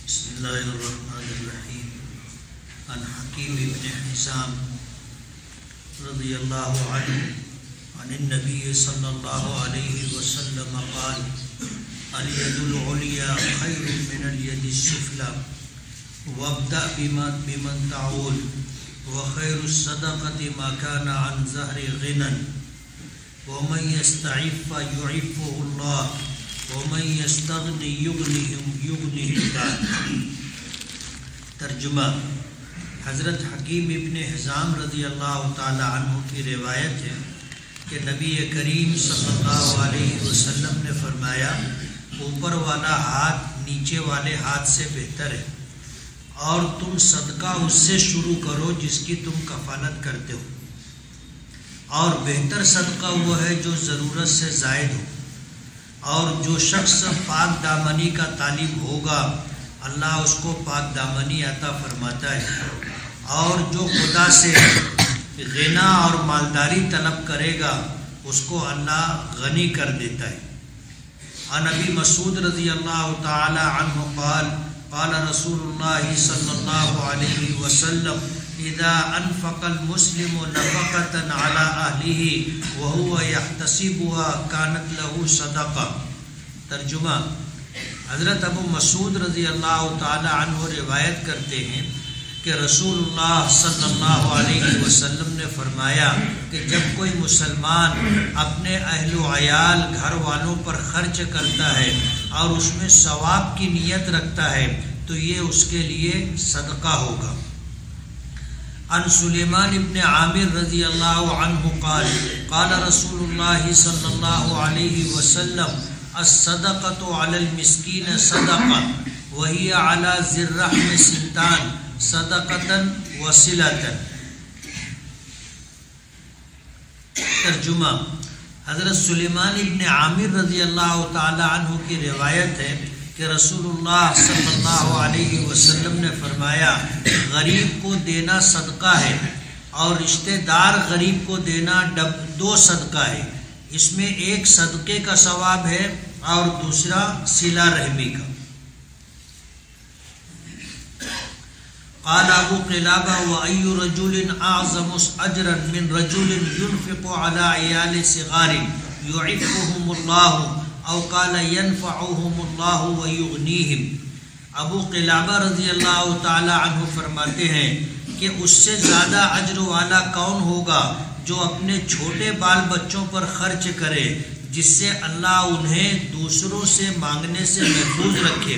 بسم اللہ الرحمن الرحیم. عن حکیم بن حزام رضی اللہ عنہ عن النبی صلی اللہ علیہ وسلم قال الید العلیا خیر من الید السفلی وابدأ بمن تعول وخیر الصدقة ما كان عن ظہر غنى ومن يستعف يعفه الله ومن يستغني يغنه الله. ترجمہ. حضرت حکیم ابن حزام رضی اللہ تعالی عنہ کی روایت ہے کہ نبی کریم صلی اللہ علیہ وسلم نے فرمایا اوپر والا ہاتھ نیچے والے ہاتھ سے بہتر ہے اور تم صدقہ اس سے شروع کرو جس کی تم کفالت کرتے ہو، اور بہتر صدقہ وہ ہے جو ضرورت سے زائد ہو، اور جو شخص پاک دامنی کا طالب ہوگا اللہ اس کو پاک دامنی عطا فرماتا ہے، اور جو خدا سے غنا اور مالداری طلب کرے گا اس کو اللہ غنی کر دیتا ہے. عن ابی مسعود رضی اللہ تعالی عنہ قال قال رسول اللہ صلی اللہ علیہ وسلم اذا انفق المسلم نفقة على اہلہ وهو يحتسبها كانت له صدقہ. ترجمہ. حضرت ابو مسعود رضی اللہ تعالی عنہ روایت کرتے ہیں کہ رسول اللہ صلی اللہ علیہ وسلم نے فرمایا کہ جب کوئی مسلمان اپنے اہل و عیال گھر والوں پر خرچ کرتا ہے اور اس میں ثواب کی نیت رکھتا ہے تو یہ اس کے لیے صدقہ ہوگا. عن سلیمان ابن عامر رضی اللہ عنہ قال قال رسول اللہ صلی اللہ علیہ وسلم الصدقۃ علی المسکین صدقہ وہی علی ذی الرحم سنتان صدقۃ وصلۃ. ترجمہ. حضرت سلیمان ابن عامر رضی اللہ تعالی عنہ کی روایت ہے کہ رسول اللہ صلی اللہ علیہ وسلم نے فرمایا غریب کو دینا صدقہ ہے اور رشتہ دار غریب کو دینا دو صدقہ ہے. اس میں ایک صدقے کا ثواب ہے اور دوسرا صلہ رحمی کا. قال ابو قلابہ وَأَيُّ رَجُلٍ أَعْظَمُ أَجْرًا مِّن رَجُلٍ يُنْفِقُ عَلَى عِيَالِ صِغَارٍ يُعِفُّهُمُ اللَّهُ أَوْ قَالَ يَنْفَعُهُمُ اللَّهُ وَيُغْنِيهِمْ. ابو قلابہ رضی اللہ تعالی عنہ فرماتے ہیں کہ اس سے زیادہ اجر والا کون ہوگا جو اپنے چھوٹے بال بچوں پر خرچ کرے جس سے اللہ انہیں دوسروں سے مانگنے سے محفوظ رکھے،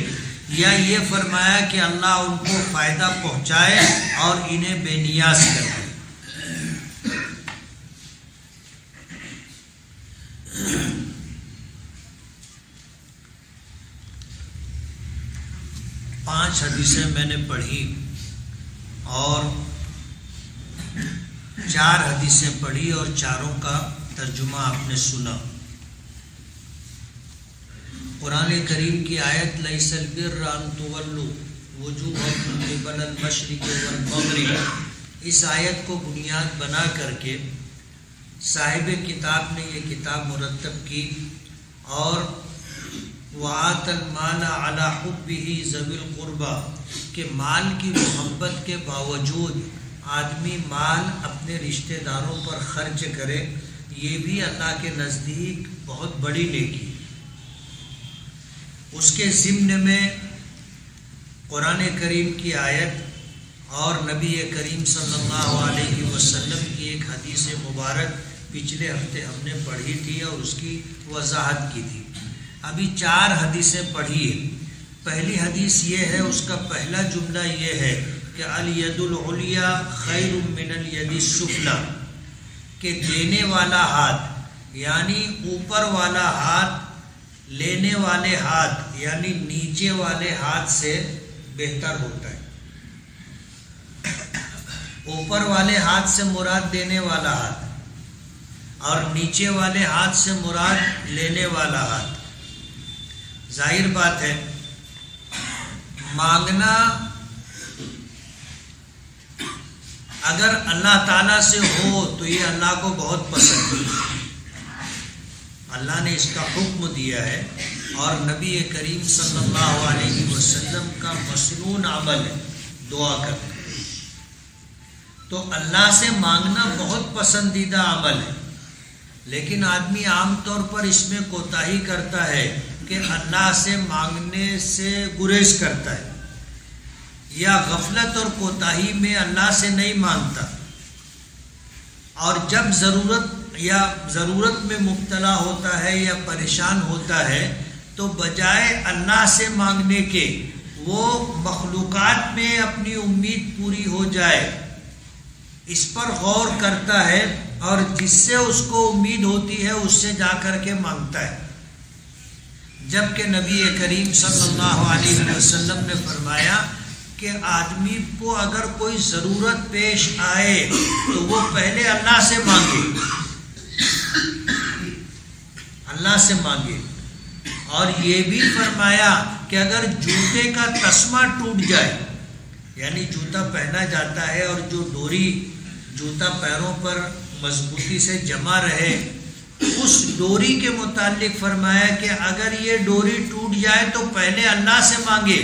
یا یہ فرمایا کہ اللہ ان کو فائدہ پہنچائے اور انہیں بے نیاز کر دے. پانچ حدیثیں میں نے پڑھی اور 4 حدیثیں پڑھی اور چاروں کا ترجمہ آپ نے سنا. قرآن کریم کی آیت لیس البر ان تولوا وجوہکم قبل المشرق والمغرب، اس آیت کو بنیاد بنا کر کے صاحب کتاب نے یہ کتاب مرتب کی اور وآت المال علی حبہ ذوی القربى کہ مال کی محبت کے باوجود آدمی مال اپنے رشتہ داروں پر خرچ کرے، یہ بھی اللہ کے نزدیک بہت بڑی نیکی. اس کے ضمن میں قرآن کریم کی آیت اور نبی کریم صلی اللہ علیہ وسلم کی ایک حدیث مبارک پچھلے ہفتے ہم نے پڑھی تھی اور اس کی وضاحت کی تھی. ابھی 4 حدیثیں پڑھی ہیں. پہلی حدیث یہ ہے، اس کا پہلا جملہ یہ ہے کہ الید العلیا خیر من الید السفلی، کہ دینے والا ہاتھ یعنی اوپر والا ہاتھ لینے والے ہاتھ یعنی نیچے والے ہاتھ سے بہتر ہوتا ہے. اوپر والے ہاتھ سے مراد دینے والا ہاتھ اور نیچے والے ہاتھ سے مراد لینے والا ہاتھ. ظاہر بات ہے مانگنا اگر اللہ تعالیٰ سے ہو تو یہ اللہ کو بہت پسند ہے. اللہ نے اس کا حکم دیا ہے اور نبی کریم صلی اللہ علیہ وسلم اعظم کا مسنون عمل ہے دعا کرنا. تو اللہ سے مانگنا بہت پسندیدہ عمل ہے، لیکن آدمی عام طور پر اس میں کوتاہی کرتا ہے کہ اللہ سے مانگنے سے گریز کرتا ہے، یا غفلت اور کوتاہی میں اللہ سے نہیں مانگتا، اور جب ضرورت میں مبتلا ہوتا ہے یا پریشان ہوتا ہے تو بجائے اللہ سے مانگنے کے وہ مخلوقات میں اپنی امید پوری ہو جائے اس پر غور کرتا ہے، اور جس سے اس کو امید ہوتی ہے اس سے جا کر کے مانگتا ہے. جبکہ نبی کریم صلی اللہ علیہ وسلم نے فرمایا کہ آدمی کو اگر کوئی ضرورت پیش آئے تو وہ پہلے اللہ سے مانگے، اللہ سے مانگے. اور یہ بھی فرمایا کہ اگر جوتے کا تسمہ ٹوٹ جائے، یعنی جوتا پہنا جاتا ہے اور جو ڈوری جوتا پیروں پر مضبوطی سے جمع رہے، اس ڈوری کے متعلق فرمایا کہ اگر یہ ڈوری ٹوٹ جائے تو پہلے اللہ سے مانگے،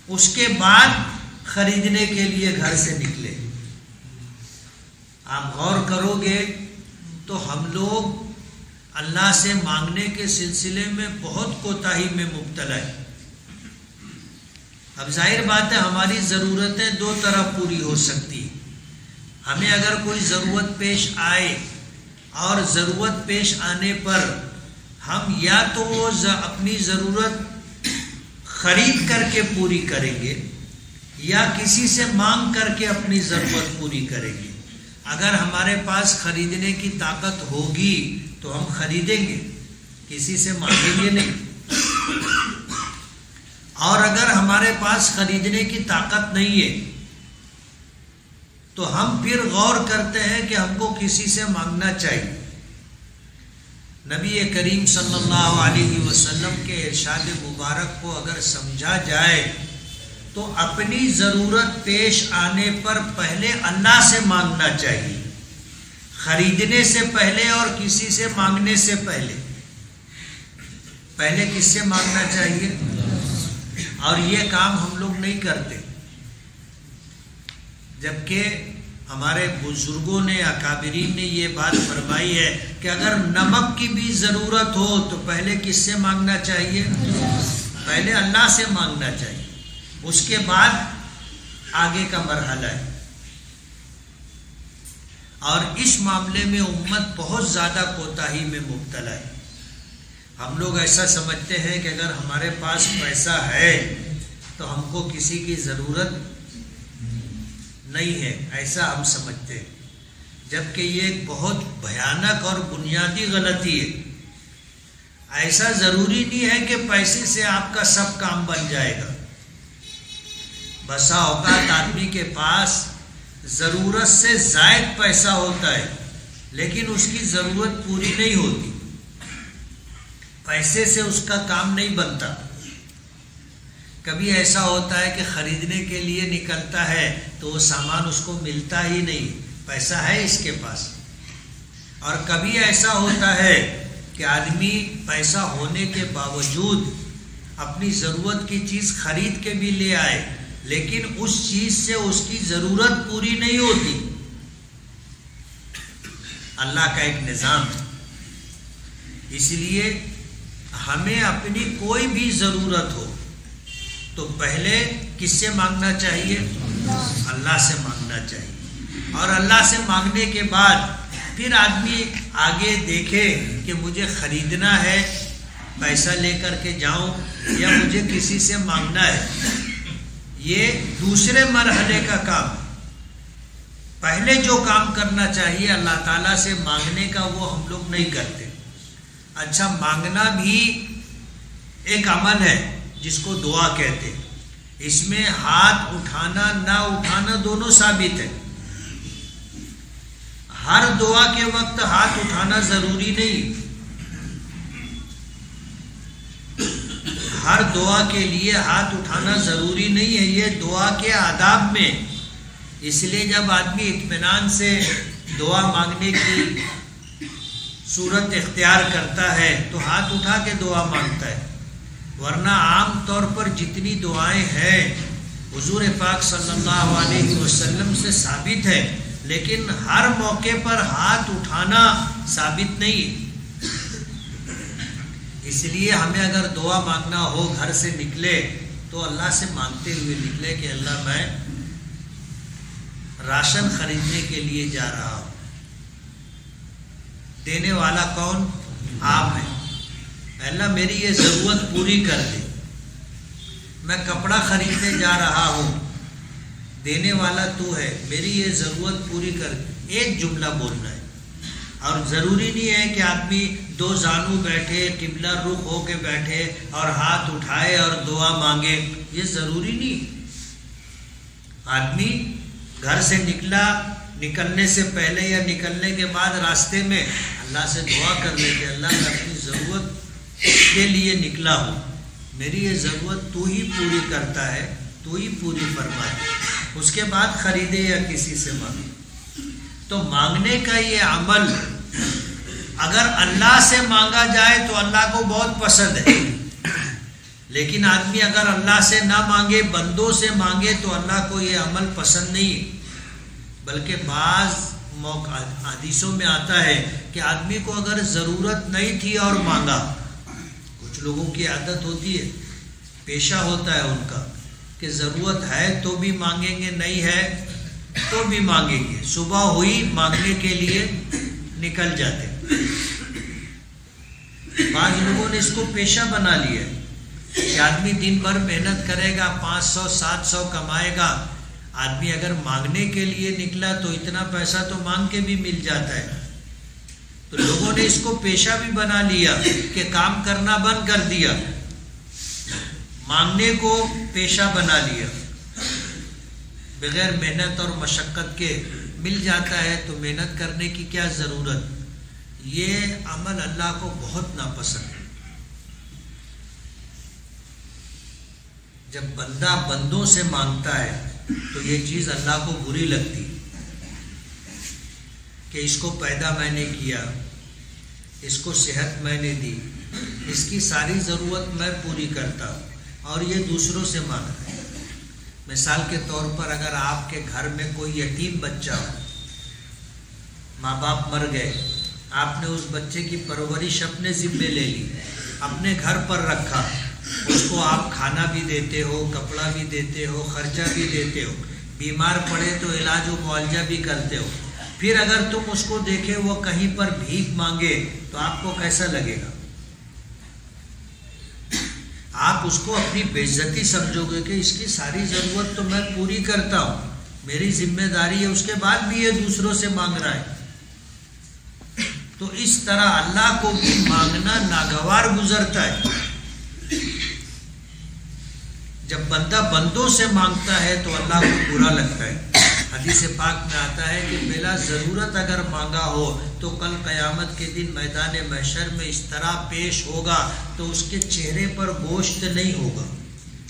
اس کے بعد خریدنے کے لیے گھر سے نکلے. آپ غور کرو گے تو ہم لوگ اللہ سے مانگنے کے سلسلے میں بہت کوتاہی میں مبتلا ہے. اب ظاہر بات ہے ہماری ضرورتیں دو طرح پوری ہو سکتی. ہمیں اگر کوئی ضرورت پیش آئے اور ضرورت پیش آنے پر ہم یا تو وہ اپنی ضرورت خرید کر کے پوری کریں گے یا کسی سے مانگ کر کے اپنی ضرورت پوری کریں گے. اگر ہمارے پاس خریدنے کی طاقت ہوگی تو ہم خریدیں گے، کسی سے مانگیں گے نہیں. اور اگر ہمارے پاس خریدنے کی طاقت نہیں ہے تو ہم پھر غور کرتے ہیں کہ ہم کو کسی سے مانگنا چاہیے. نبی کریم صلی اللہ علیہ وسلم کے ارشاد مبارک کو اگر سمجھا جائے تو اپنی ضرورت پیش آنے پر پہلے اللہ سے مانگنا چاہیے، خریدنے سے پہلے اور کسی سے مانگنے سے پہلے. پہلے کس سے مانگنا چاہیے؟ اور یہ کام ہم لوگ نہیں کرتے. جبکہ ہمارے بزرگوں نے، اکابرین نے یہ بات فرمائی ہے کہ اگر نمک کی بھی ضرورت ہو تو پہلے کس سے مانگنا چاہیے؟ پہلے اللہ سے مانگنا چاہیے، اس کے بعد آگے کا مرحلہ ہے. اور اس معاملے میں امت بہت زیادہ کوتاہی میں مبتلا ہے. ہم لوگ ایسا سمجھتے ہیں کہ اگر ہمارے پاس پیسہ ہے تو ہم کو کسی کی ضرورت نہیں ہے، ایسا ہم سمجھتے ہیں. جبکہ یہ ایک بہت بھیانک اور بنیادی غلطی ہے. ایسا ضروری نہیں ہے کہ پیسے سے آپ کا سب کام بن جائے گا. بسا اوقات آدمی کے پاس ضرورت سے زائد پیسہ ہوتا ہے لیکن اس کی ضرورت پوری نہیں ہوتی، پیسے سے اس کا کام نہیں بنتا. کبھی ایسا ہوتا ہے کہ خریدنے کے لیے نکلتا ہے تو وہ سامان اس کو ملتا ہی نہیں، پیسہ ہے اس کے پاس. اور کبھی ایسا ہوتا ہے کہ آدمی پیسہ ہونے کے باوجود اپنی ضرورت کی چیز خرید کے بھی لے آئے لیکن اس چیز سے اس کی ضرورت پوری نہیں ہوتی. اللہ کا ایک نظام ہے. اس لیے ہمیں اپنی کوئی بھی ضرورت ہو تو پہلے کس سے مانگنا چاہیے؟ اللہ سے مانگنا چاہیے. اور اللہ سے مانگنے کے بعد پھر آدمی آگے دیکھے کہ مجھے خریدنا ہے، پیسہ لے کر کے جاؤں یا مجھے کسی سے مانگنا ہے. یہ دوسرے مرحلے کا کام. پہلے جو کام کرنا چاہیے اللہ تعالیٰ سے مانگنے کا وہ ہم لوگ نہیں کرتے. اچھا، مانگنا بھی ایک عمل ہے جس کو دعا کہتے ہیں. اس میں ہاتھ اٹھانا نہ اٹھانا دونوں ثابت ہے. ہر دعا کے وقت ہاتھ اٹھانا ضروری نہیں. ہر دعا کے لیے ہاتھ اٹھانا ضروری نہیں ہے، یہ دعا کے آداب میں. اس لیے جب آدمی اطمینان سے دعا مانگنے کی صورت اختیار کرتا ہے تو ہاتھ اٹھا کے دعا مانگتا ہے. ورنہ عام طور پر جتنی دعائیں ہیں حضور پاک صلی اللہ علیہ وسلم سے ثابت ہے، لیکن ہر موقع پر ہاتھ اٹھانا ثابت نہیں۔ اس لیے ہمیں اگر دعا مانگنا ہو گھر سے نکلے تو اللہ سے مانگتے ہوئے نکلے کہ اللہ میں راشن خریدنے کے لیے جا رہا ہوں، دینے والا کون؟ آپ ہیں، اللہ میری یہ ضرورت پوری کر دے۔ میں کپڑا خریدنے جا رہا ہوں، دینے والا تو ہے، میری یہ ضرورت پوری کر دے۔ ایک جملہ بولنا ہے، اور ضروری نہیں ہے کہ آدمی دو زانو بیٹھے، قبلہ رخ ہو کے بیٹھے اور ہاتھ اٹھائے اور دعا مانگے، یہ ضروری نہیں۔ آدمی گھر سے نکلا، نکلنے سے پہلے یا نکلنے کے بعد راستے میں اللہ سے دعا کر لے کہ اللہ میں اپنی ضرورت کے لیے نکلا ہوں، میری یہ ضرورت تو ہی پوری کرتا ہے، تو ہی پوری فرما دے، اس کے بعد خریدے یا کسی سے مانگے۔ تو مانگنے کا یہ عمل اگر اللہ سے مانگا جائے تو اللہ کو بہت پسند ہے، لیکن آدمی اگر اللہ سے نہ مانگے، بندوں سے مانگے، تو اللہ کو یہ عمل پسند نہیں۔ بلکہ بعض موقع حدیثوں میں آتا ہے کہ آدمی کو اگر ضرورت نہیں تھی اور مانگا، کچھ لوگوں کی عادت ہوتی ہے، پیشہ ہوتا ہے ان کا کہ ضرورت ہے تو بھی مانگیں گے، نہیں ہے تو بھی مانگیں گے، صبح ہوئی مانگنے کے لیے نکل جاتے۔ بعض لوگوں نے اس کو پیشہ بنا لیا کہ آدمی دن بھر محنت کرے گا، 500 700 کمائے گا، آدمی اگر مانگنے کے لیے نکلا تو اتنا پیسہ تو مانگ کے بھی مل جاتا ہے۔ تو لوگوں نے اس کو پیشہ بھی بنا لیا کہ کام کرنا بند کر دیا، مانگنے کو پیشہ بنا لیا، بغیر محنت اور مشقت کے مل جاتا ہے، تو محنت کرنے کی کیا ضرورت۔ یہ عمل اللہ کو بہت ناپسند ہے۔ جب بندہ بندوں سے مانگتا ہے تو یہ چیز اللہ کو بری لگتی کہ اس کو پیدا میں نے کیا، اس کو صحت میں نے دی، اس کی ساری ضرورت میں پوری کرتا ہوں، اور یہ دوسروں سے مانگ رہا ہے۔ مثال کے طور پر اگر آپ کے گھر میں کوئی یتیم بچہ ہو، ماں باپ مر گئے، آپ نے اس بچے کی پرورش اپنے ذمے لے لی، اپنے گھر پر رکھا، اس کو آپ کھانا بھی دیتے ہو، کپڑا بھی دیتے ہو، خرچہ بھی دیتے ہو، بیمار پڑے تو علاج و معالجہ بھی کرتے ہو، پھر اگر تم اس کو دیکھے وہ کہیں پر بھیک مانگے تو آپ کو کیسا لگے گا؟ آپ اس کو اپنی بے عزتی سمجھو گے کہ اس کی ساری ضرورت تو میں پوری کرتا ہوں، میری ذمہ داری ہے، اس کے بعد بھی یہ دوسروں سے مانگ رہا ہے۔ تو اس طرح اللہ کو بھی مانگنا ناگوار گزرتا ہے۔ جب بندہ بندوں سے مانگتا ہے تو اللہ کو برا لگتا ہے۔ حدیث پاک میں آتا ہے کہ بلا ضرورت اگر مانگا ہو تو کل قیامت کے دن میدان محشر میں اس طرح پیش ہوگا تو اس کے چہرے پر گوشت نہیں ہوگا،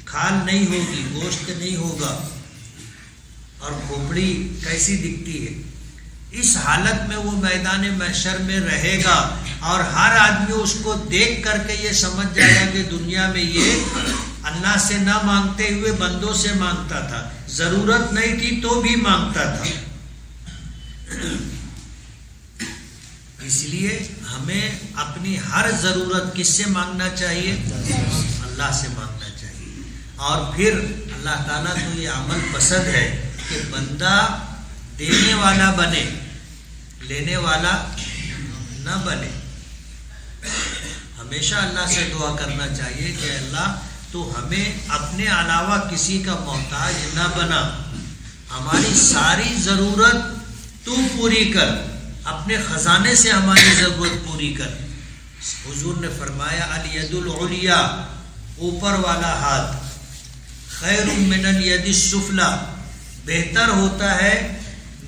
کھال نہیں ہوگی، گوشت نہیں ہوگا، اور کھوپڑی کیسی دکھتی ہے۔ اس حالت میں وہ میدان محشر میں رہے گا، اور ہر آدمی اس کو دیکھ کر کے یہ سمجھ جائے گا کہ دنیا میں یہ اللہ سے نہ مانگتے ہوئے بندوں سے مانگتا تھا، ضرورت نہیں تھی تو بھی مانگتا تھا۔ اس لیے ہمیں اپنی ہر ضرورت کس سے مانگنا چاہیے؟ اللہ سے مانگنا چاہیے۔ اور پھر اللہ تعالیٰ کو یہ عمل پسند ہے کہ بندہ دینے والا بنے، لینے والا نہ بنے۔ ہمیشہ اللہ سے دعا کرنا چاہیے کہ اللہ تو ہمیں اپنے علاوہ کسی کا محتاج نہ بنا، ہماری ساری ضرورت تو پوری کر، اپنے خزانے سے ہماری ضرورت پوری کر۔ حضور نے فرمایا الید العلیٰ، اوپر والا ہاتھ، خیر من الید السفلی، بہتر ہوتا ہے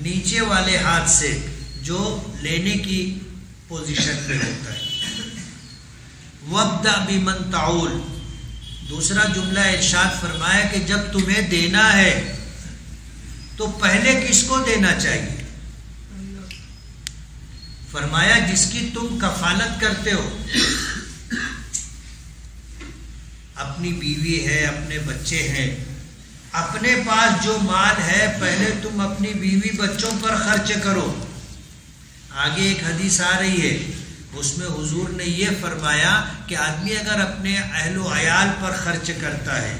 نیچے والے ہاتھ سے جو لینے کی پوزیشن میں ہوتا ہے۔ وابدأ بمن تعول، دوسرا جملہ ارشاد فرمایا کہ جب تمہیں دینا ہے تو پہلے کس کو دینا چاہیے؟ فرمایا جس کی تم کفالت کرتے ہو۔ اپنی بیوی ہے، اپنے بچے ہیں، اپنے پاس جو مال ہے پہلے تم اپنی بیوی بچوں پر خرچ کرو۔ آگے ایک حدیث آ رہی ہے، اس میں حضور نے یہ فرمایا کہ آدمی اگر اپنے اہل و عیال پر خرچ کرتا ہے،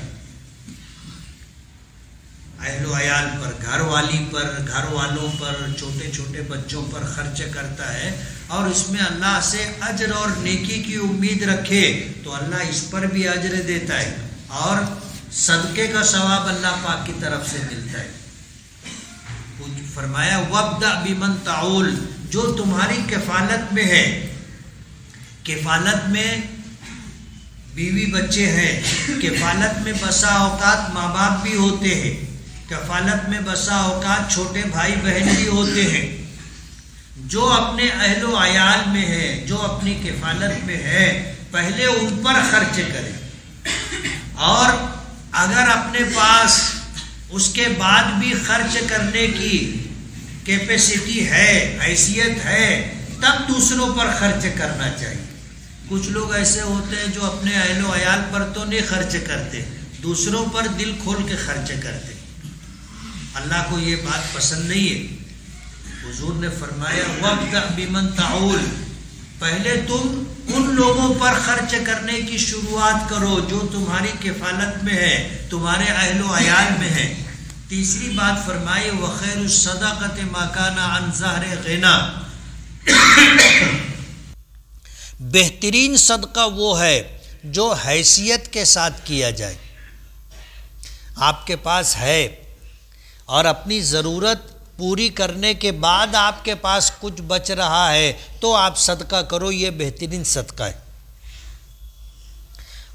اہل و عیال پر، گھر والی پر، گھر والوں پر، چھوٹے چھوٹے بچوں پر خرچ کرتا ہے اور اس میں اللہ سے اجر اور نیکی کی امید رکھے تو اللہ اس پر بھی اجر دیتا ہے اور صدقے کا ثواب اللہ پاک کی طرف سے ملتا ہے۔ فرمایا وَابْدَأْ بِمَنْ تَعُولُ، جو تمہاری کفالت میں ہے، کفالت میں بیوی بچے ہیں، کفالت میں بسا اوقات ماں باپ بھی ہوتے ہیں، کفالت میں بسا اوقات چھوٹے بھائی بہن بھی ہوتے ہیں، جو اپنے اہل و عیال میں ہے، جو اپنی کفالت میں ہے، پہلے ان پر خرچ کرے، اور اگر اپنے پاس اس کے بعد بھی خرچ کرنے کی کیپیسٹی ہے، حیثیت ہے، تب دوسروں پر خرچ کرنا چاہیے۔ کچھ لوگ ایسے ہوتے ہیں جو اپنے اہل و عیال پر تو نہیں خرچ کرتے، دوسروں پر دل کھول کے خرچ کرتے، اللہ کو یہ بات پسند نہیں ہے۔ حضور نے فرمایا وَابْدَأْ بِمَنْ تَعُولُ، پہلے تم ان لوگوں پر خرچ کرنے کی شروعات کرو جو تمہاری کفالت میں ہے، تمہارے اہل و عیال میں ہے۔ تیسری بات فرمائی وَخَيْرُ الصَّدَقَةِ مَا كَانَ عَنْ ظَهْرِ غِنَى، بہترین صدقہ وہ ہے جو حیثیت کے ساتھ کیا جائے۔ آپ کے پاس ہے اور اپنی ضرورت پوری کرنے کے بعد آپ کے پاس کچھ بچ رہا ہے تو آپ صدقہ کرو، یہ بہترین صدقہ ہے۔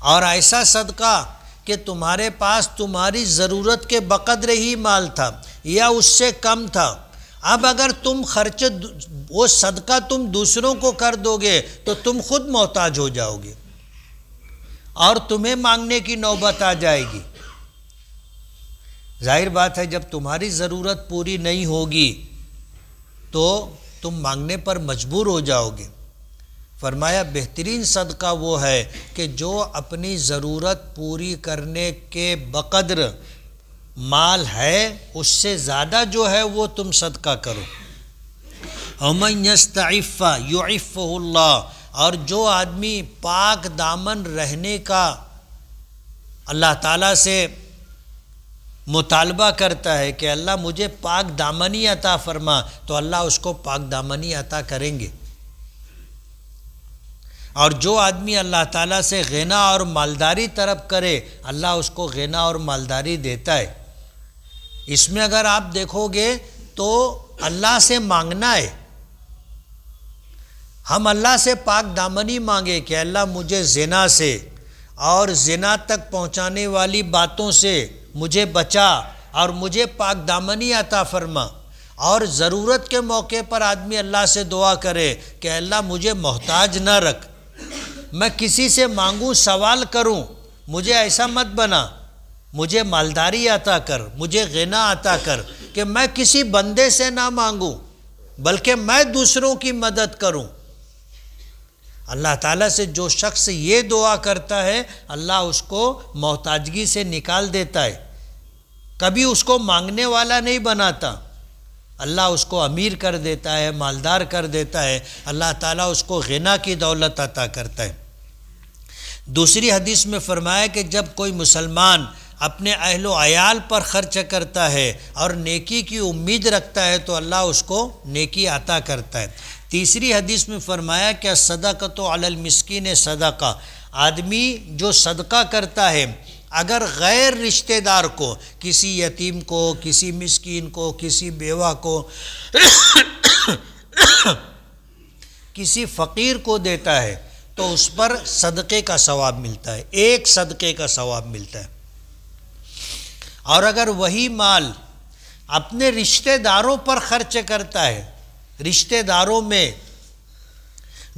اور ایسا صدقہ کہ تمہارے پاس تمہاری ضرورت کے بقدر ہی مال تھا یا اس سے کم تھا، اب اگر تم وہ صدقہ تم دوسروں کو کر دو گے تو تم خود محتاج ہو جاؤ گے اور تمہیں مانگنے کی نوبت آ جائے گی۔ ظاہر بات ہے جب تمہاری ضرورت پوری نہیں ہوگی تو تم مانگنے پر مجبور ہو جاؤ گے۔ فرمایا بہترین صدقہ وہ ہے کہ جو اپنی ضرورت پوری کرنے کے بقدر مال ہے اس سے زیادہ جو ہے وہ تم صدقہ کرو۔ وَمَنْ يَسْتَعِفَّ يُعِفُّهُ اللَّهُ، اور جو آدمی پاک دامن رہنے کا اللہ تعالیٰ سے مطالبہ کرتا ہے کہ اللہ مجھے پاک دامنی عطا فرما، تو اللہ اس کو پاک دامنی عطا کریں گے۔ اور جو آدمی اللہ تعالیٰ سے غنا اور مالداری طلب کرے اللہ اس کو غنا اور مالداری دیتا ہے۔ اس میں اگر آپ دیکھو گے تو اللہ سے مانگنا ہے، ہم اللہ سے پاک دامنی مانگے کہ اللہ مجھے زنا سے اور زنا تک پہنچانے والی باتوں سے مجھے بچا اور مجھے پاک دامنی عطا فرما، اور ضرورت کے موقع پر آدمی اللہ سے دعا کرے کہ اللہ مجھے محتاج نہ رکھ، میں کسی سے مانگوں سوال کروں مجھے ایسا مت بنا، مجھے مالداری عطا کر، مجھے غنا عطا کر کہ میں کسی بندے سے نہ مانگوں بلکہ میں دوسروں کی مدد کروں۔ اللہ تعالیٰ سے جو شخص یہ دعا کرتا ہے اللہ اس کو محتاجگی سے نکال دیتا ہے، کبھی اس کو مانگنے والا نہیں بناتا، اللہ اس کو امیر کر دیتا ہے، مالدار کر دیتا ہے، اللہ تعالیٰ اس کو غنا کی دولت عطا کرتا ہے۔ دوسری حدیث میں فرمایا کہ جب کوئی مسلمان اپنے اہل و عیال پر خرچ کرتا ہے اور نیکی کی امید رکھتا ہے تو اللہ اس کو نیکی عطا کرتا ہے۔ تیسری حدیث میں فرمایا کہ صدقۃ علی المسکین صدقہ، آدمی جو صدقہ کرتا ہے اگر غیر رشتہ دار کو، کسی یتیم کو، کسی مسکین کو، کسی بیوہ کو کسی فقیر کو دیتا ہے تو اس پر صدقے کا ثواب ملتا ہے، ایک صدقے کا ثواب ملتا ہے۔ اور اگر وہی مال اپنے رشتہ داروں پر خرچ کرتا ہے، رشتہ داروں میں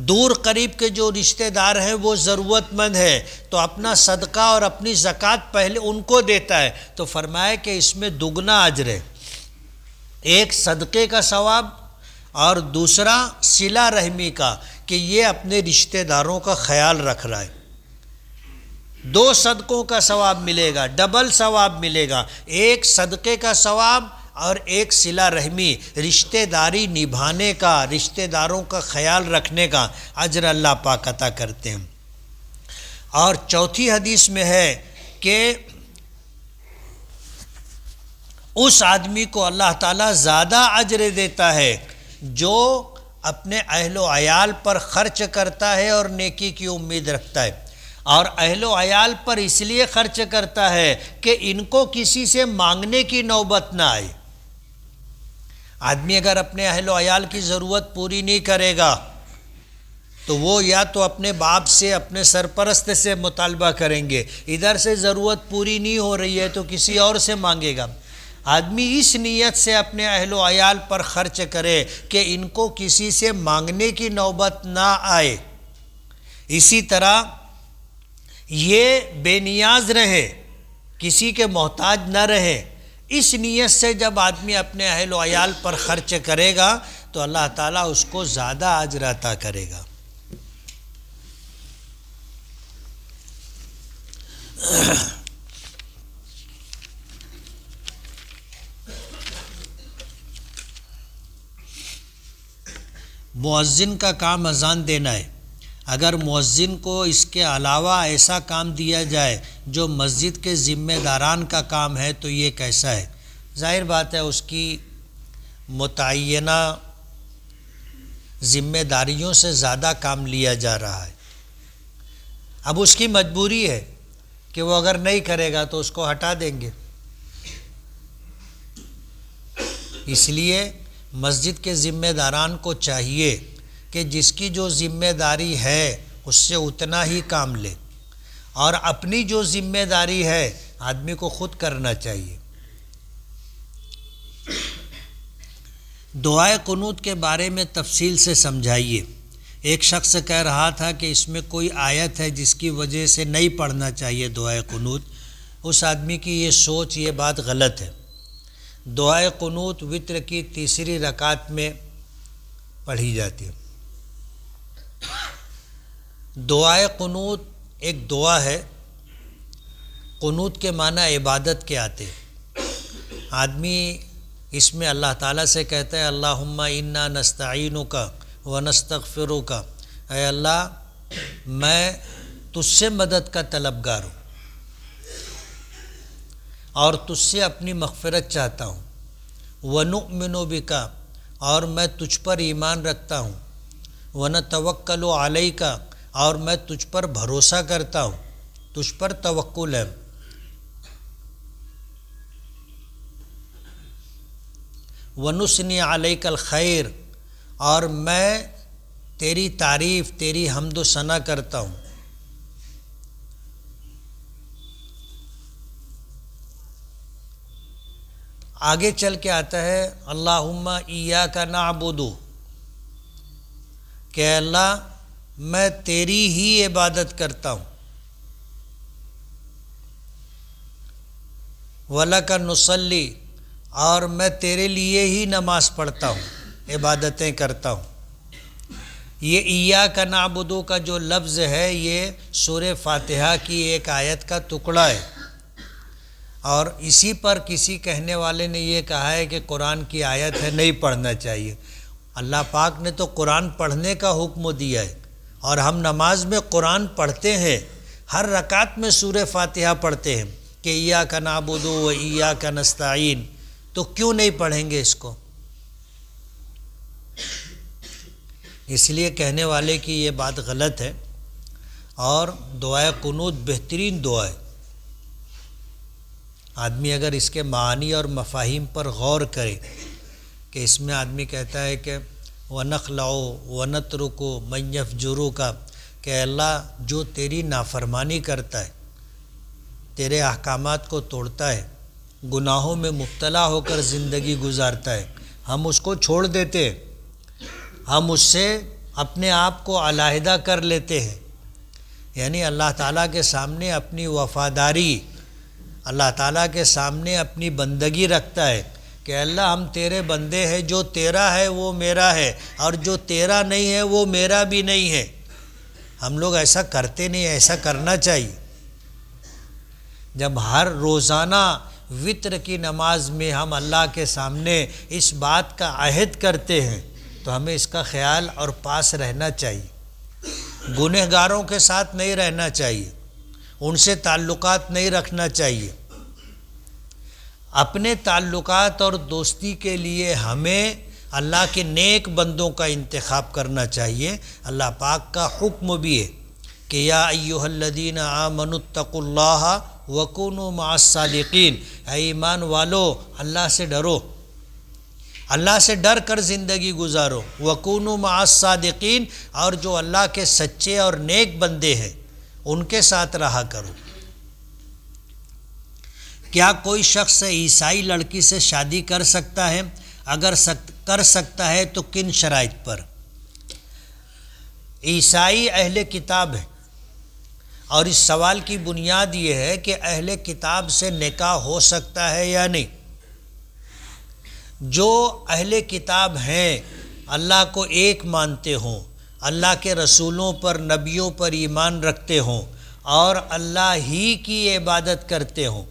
دور قریب کے جو رشتہ دار ہیں وہ ضرورت مند ہے تو اپنا صدقہ اور اپنی زکوٰۃ پہلے ان کو دیتا ہے تو فرمایا کہ اس میں دگنا اجر ہے، ایک صدقے کا ثواب اور دوسرا صلہ رحمی کا کہ یہ اپنے رشتہ داروں کا خیال رکھ رہا ہے۔ 2 صدقوں کا ثواب ملے گا، ڈبل ثواب ملے گا، ایک صدقے کا ثواب اور ایک صلہ رحمی، رشتہ داری نبھانے کا، رشتہ داروں کا خیال رکھنے کا اجر اللہ پاک عطا کرتے ہیں۔ اور چوتھی حدیث میں ہے کہ اس آدمی کو اللہ تعالیٰ زیادہ اجر دیتا ہے جو اپنے اہل و عیال پر خرچ کرتا ہے اور نیکی کی امید رکھتا ہے، اور اہل و عیال پر اس لیے خرچ کرتا ہے کہ ان کو کسی سے مانگنے کی نوبت نہ آئے۔ آدمی اگر اپنے اہل و عیال کی ضرورت پوری نہیں کرے گا تو وہ یا تو اپنے باپ سے، اپنے سرپرست سے مطالبہ کریں گے، ادھر سے ضرورت پوری نہیں ہو رہی ہے تو کسی اور سے مانگے گا۔ آدمی اس نیت سے اپنے اہل و عیال پر خرچ کرے کہ ان کو کسی سے مانگنے کی نوبت نہ آئے۔ اسی طرح یہ بے نیاز رہے، کسی کے محتاج نہ رہے، اس نیت سے جب آدمی اپنے اہل و عیال پر خرچ کرے گا تو اللہ تعالیٰ اس کو زیادہ اجر عطا کرے گا۔ مؤذن کا کام اذان دینا ہے۔ اگر مؤذن کو اس کے علاوہ ایسا کام دیا جائے جو مسجد کے ذمہ داران کا کام ہے تو یہ کیسا ہے؟ ظاہر بات ہے اس کی متعینہ ذمہ داریوں سے زیادہ کام لیا جا رہا ہے۔ اب اس کی مجبوری ہے کہ وہ اگر نہیں کرے گا تو اس کو ہٹا دیں گے۔ اس لیے مسجد کے ذمہ داران کو چاہیے کہ جس کی جو ذمہ داری ہے اس سے اتنا ہی کام لے، اور اپنی جو ذمہ داری ہے آدمی کو خود کرنا چاہیے۔ دعائے قنوت کے بارے میں تفصیل سے سمجھائیے۔ ایک شخص کہہ رہا تھا کہ اس میں کوئی آیت ہے جس کی وجہ سے نہیں پڑھنا چاہیے دعائے قنوت۔ اس آدمی کی یہ سوچ، یہ بات غلط ہے۔ دعائے قنوت وتر کی تیسری رکعت میں پڑھی جاتی ہے۔ دعائے قنوت ایک دعا ہے، قنوت کے معنی عبادت کے آتے۔ آدمی اس میں اللہ تعالیٰ سے کہتا ہے اللہم انا نستعینک ونستغفرک، اے اللہ میں تجھ سے مدد کا طلبگار ہوں اور تجھ سے اپنی مغفرت چاہتا ہوں، ونؤمن بک، اور میں تجھ پر ایمان رکھتا ہوں، ونتوکل علیک، اور میں تجھ پر بھروسہ کرتا ہوں، تجھ پر توکل ہے، ونثنی علیک الخیر، اور میں تیری تعریف، تیری حمد و ثنا کرتا ہوں۔ آگے چل کے آتا ہے اللہم ایاک نعبد، کہ اللہ میں تیری ہی عبادت کرتا ہوں، وَلَكَ نُصَلِّ، اور میں تیرے لیے ہی نماز پڑھتا ہوں، عبادتیں کرتا ہوں۔ یہ ایاک نعبد کا جو لفظ ہے یہ سورہ فاتحہ کی ایک آیت کا ٹکڑا ہے، اور اسی پر کسی کہنے والے نے یہ کہا ہے کہ قرآن کی آیت ہے، نہیں پڑھنا چاہیے۔ اللہ پاک نے تو قرآن پڑھنے کا حکم دیا ہے، اور ہم نماز میں قرآن پڑھتے ہیں، ہر رکعت میں سورہ فاتحہ پڑھتے ہیں کہ ایاک نعبد و ایاک نستعین، تو کیوں نہیں پڑھیں گے اس کو؟ اس لیے کہنے والے کی یہ بات غلط ہے، اور دعائے قنوت بہترین دعا ہے۔ آدمی اگر اس کے معانی اور مفاہیم پر غور کرے کہ اس میں آدمی کہتا ہے کہ وَنَخْلَعُ وَنَتْرُكُ مَن يَفْجُرُكَ، کہ اللہ جو تیری نافرمانی کرتا ہے، تیرے احکامات کو توڑتا ہے، گناہوں میں مبتلا ہو کر زندگی گزارتا ہے، ہم اس کو چھوڑ دیتے ہیں، ہم اس سے اپنے آپ کو علیحدہ کر لیتے ہیں۔ یعنی اللہ تعالیٰ کے سامنے اپنی وفاداری، اللہ تعالیٰ کے سامنے اپنی بندگی رکھتا ہے کہ اللہ ہم تیرے بندے ہیں، جو تیرا ہے وہ میرا ہے، اور جو تیرا نہیں ہے وہ میرا بھی نہیں ہے۔ ہم لوگ ایسا کرتے نہیں، ایسا کرنا چاہیے۔ جب ہر روزانہ وطر کی نماز میں ہم اللہ کے سامنے اس بات کا عہد کرتے ہیں تو ہمیں اس کا خیال اور پاس رہنا چاہیے، گنہگاروں کے ساتھ نہیں رہنا چاہیے، ان سے تعلقات نہیں رکھنا چاہیے۔ اپنے تعلقات اور دوستی کے لیے ہمیں اللہ کے نیک بندوں کا انتخاب کرنا چاہیے۔ اللہ پاک کا حکم بھی ہے کہ یا ایھا الذین آمنوا اتقوا اللہ وکونوا مع الصادقین، اے ایمان والو اللہ سے ڈرو، اللہ سے ڈر کر زندگی گزارو، وکونوا مع الصادقین، اور جو اللہ کے سچے اور نیک بندے ہیں ان کے ساتھ رہا کرو۔ کیا کوئی شخص عیسائی لڑکی سے شادی کر سکتا ہے؟ اگر کر سکتا ہے تو کن شرائط پر؟ عیسائی اہل کتاب ہے، اور اس سوال کی بنیاد یہ ہے کہ اہل کتاب سے نکاح ہو سکتا ہے یا نہیں۔ جو اہل کتاب ہیں اللہ کو ایک مانتے ہوں، اللہ کے رسولوں پر نبیوں پر ایمان رکھتے ہوں اور اللہ ہی کی عبادت کرتے ہوں،